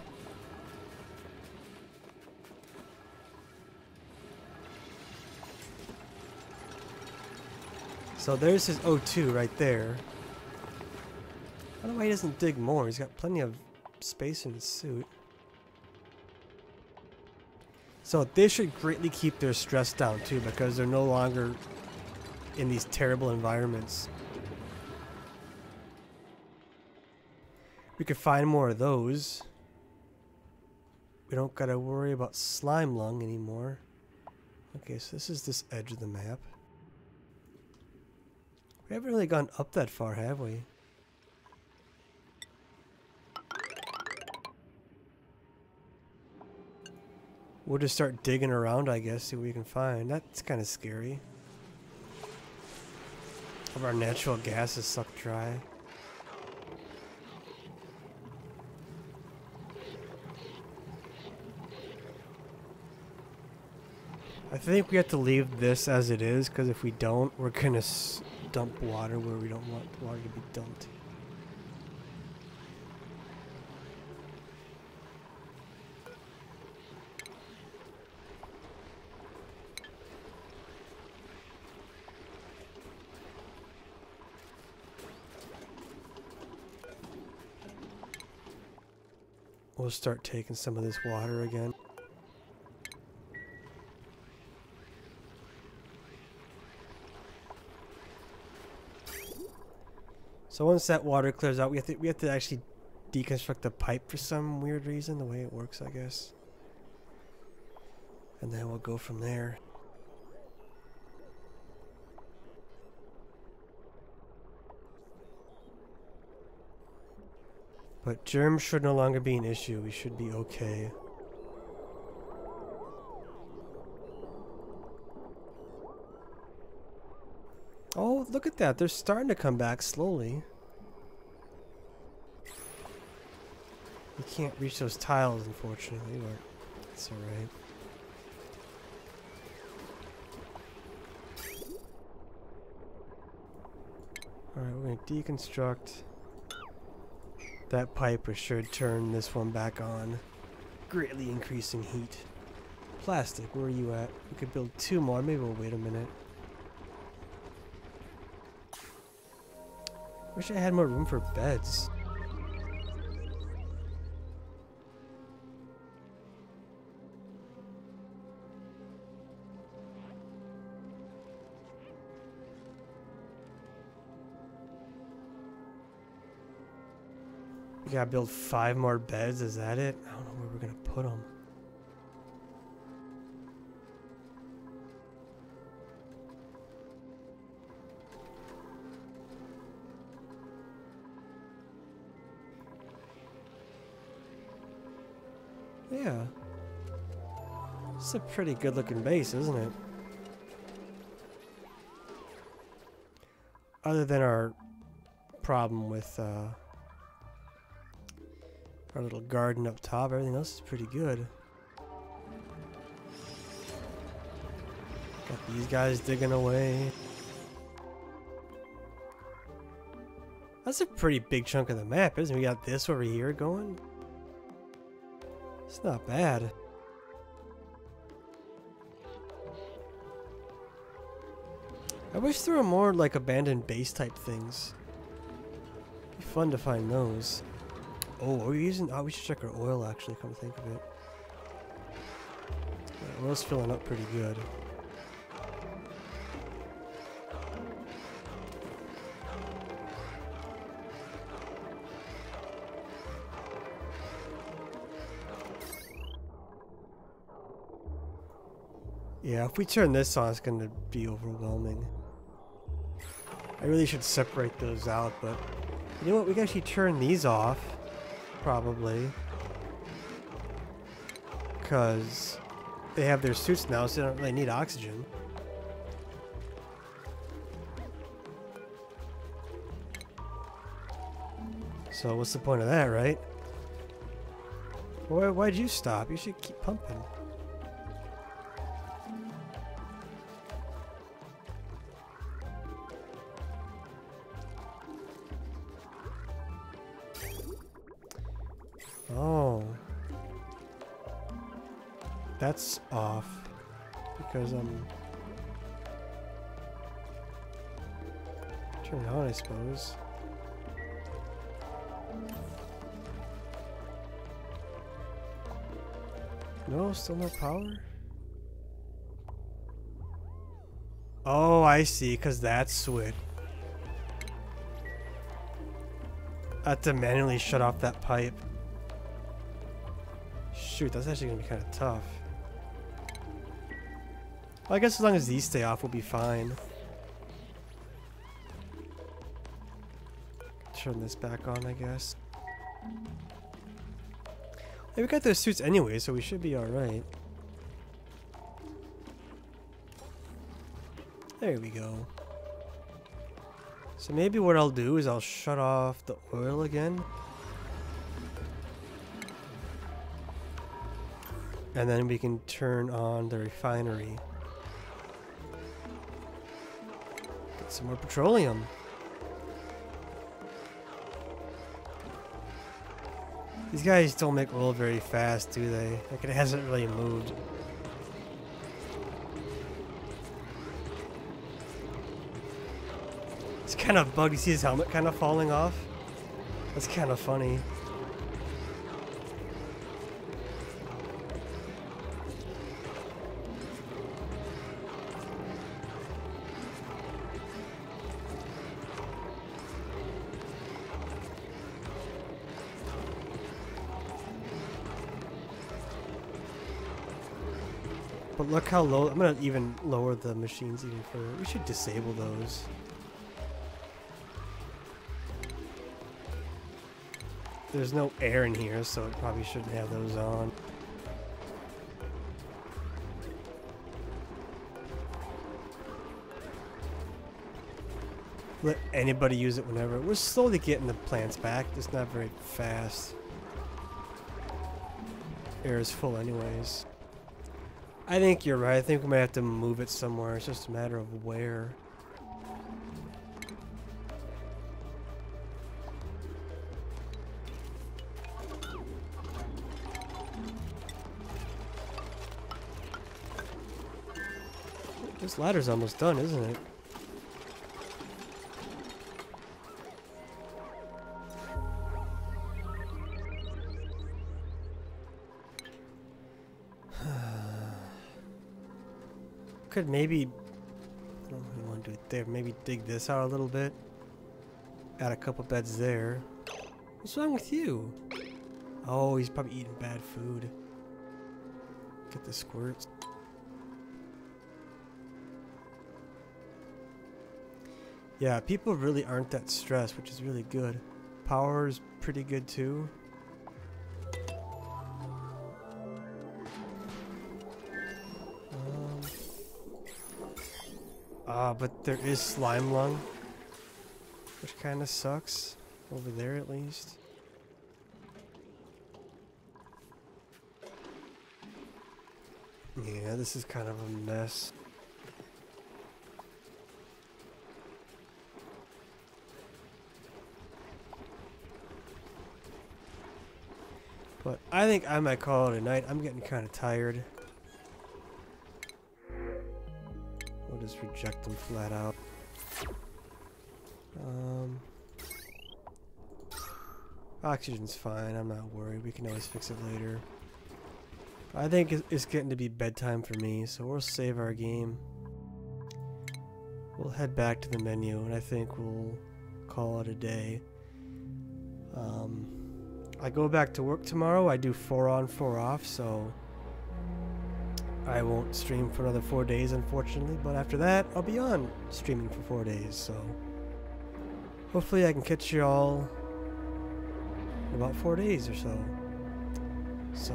A: So there's his O2 right there. I don't know why he doesn't dig more. He's got plenty of space in his suit. So this should greatly keep their stress down too, because they're no longer in these terrible environments. We could find more of those. We don't gotta worry about slime lung anymore. Okay, so this is this edge of the map. We haven't really gone up that far, have we? We'll just start digging around, I guess, see what we can find. That's kind of scary. Of our natural gas is sucked dry. I think we have to leave this as it is, because if we don't, we're gonna dump water where we don't want water to be dumped. We'll start taking some of this water again. So once that water clears out, we have to actually deconstruct the pipe for some weird reason, the way it works, I guess. And then we'll go from there. But germs should no longer be an issue. We should be okay. Oh, look at that. They're starting to come back slowly. You can't reach those tiles, unfortunately, but it's alright. Alright, we're going to deconstruct that pipe, which should turn this one back on, greatly increasing heat. Plastic, where are you at? We could build 2 more. Maybe we'll wait a minute. Wish I had more room for beds. We gotta build 5 more beds, is that it? I don't know where we're gonna put them. Yeah. It's a pretty good looking base, isn't it? Other than our problem with our little garden up top, everything else is pretty good. Got these guys digging away. That's a pretty big chunk of the map, isn't it? We got this over here going. It's not bad. I wish there were more like abandoned base type things. It'd be fun to find those. Oh, are we using? Oh, we should check our oil actually. Come to think of it. Yeah, oil's filling up pretty good. Yeah, if we turn this on, it's gonna be overwhelming. I really should separate those out, but you know what? We can actually turn these off, probably, because they have their suits now, so they don't really need oxygen. So what's the point of that, right? Why'd you stop? You should keep pumping. Oh. That's off. Because turn it on, I suppose. No, still no power? Oh, I see, because that's switch. I have to manually shut off that pipe. Shoot, that's actually gonna be kind of tough. Well, I guess as long as these stay off, we'll be fine. Turn this back on, I guess. Hey, we got those suits anyway, so we should be alright. There we go. So maybe what I'll do is I'll shut off the oil again. And then we can turn on the refinery. Get some more petroleum. These guys don't make oil very fast, do they? Like, it hasn't really moved. It's kind of bugged. You see his helmet kind of falling off? That's kind of funny. But look how low. I'm gonna even lower the machines even further. We should disable those. There's no air in here, so it probably shouldn't have those on. Let anybody use it whenever. We're slowly getting the plants back, just not very fast. Air is full anyways. I think you're right. I think we might have to move it somewhere. It's just a matter of where. This ladder's almost done, isn't it? Could maybe, I don't know if we want to do it there, maybe dig this out a little bit. Add a couple beds there. What's wrong with you? Oh, he's probably eating bad food. Get the squirts. Yeah, people really aren't that stressed, which is really good. Power is pretty good too. But there is slime lung, which kind of sucks. Over there, at least. Yeah, this is kind of a mess. But I think I might call it a night. I'm getting kind of tired. What just reject them flat out. Oxygen's fine, I'm not worried. We can always fix it later. I think it's getting to be bedtime for me, so we'll save our game. We'll head back to the menu, and I think we'll call it a day. I go back to work tomorrow. I do 4 on, 4 off, so I won't stream for another 4 days, unfortunately. But after that, I'll be on streaming for 4 days, so hopefully I can catch you all in about 4 days or so. So,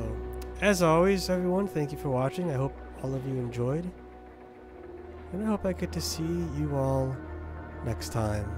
A: as always, everyone, thank you for watching. I hope all of you enjoyed. And I hope I get to see you all next time.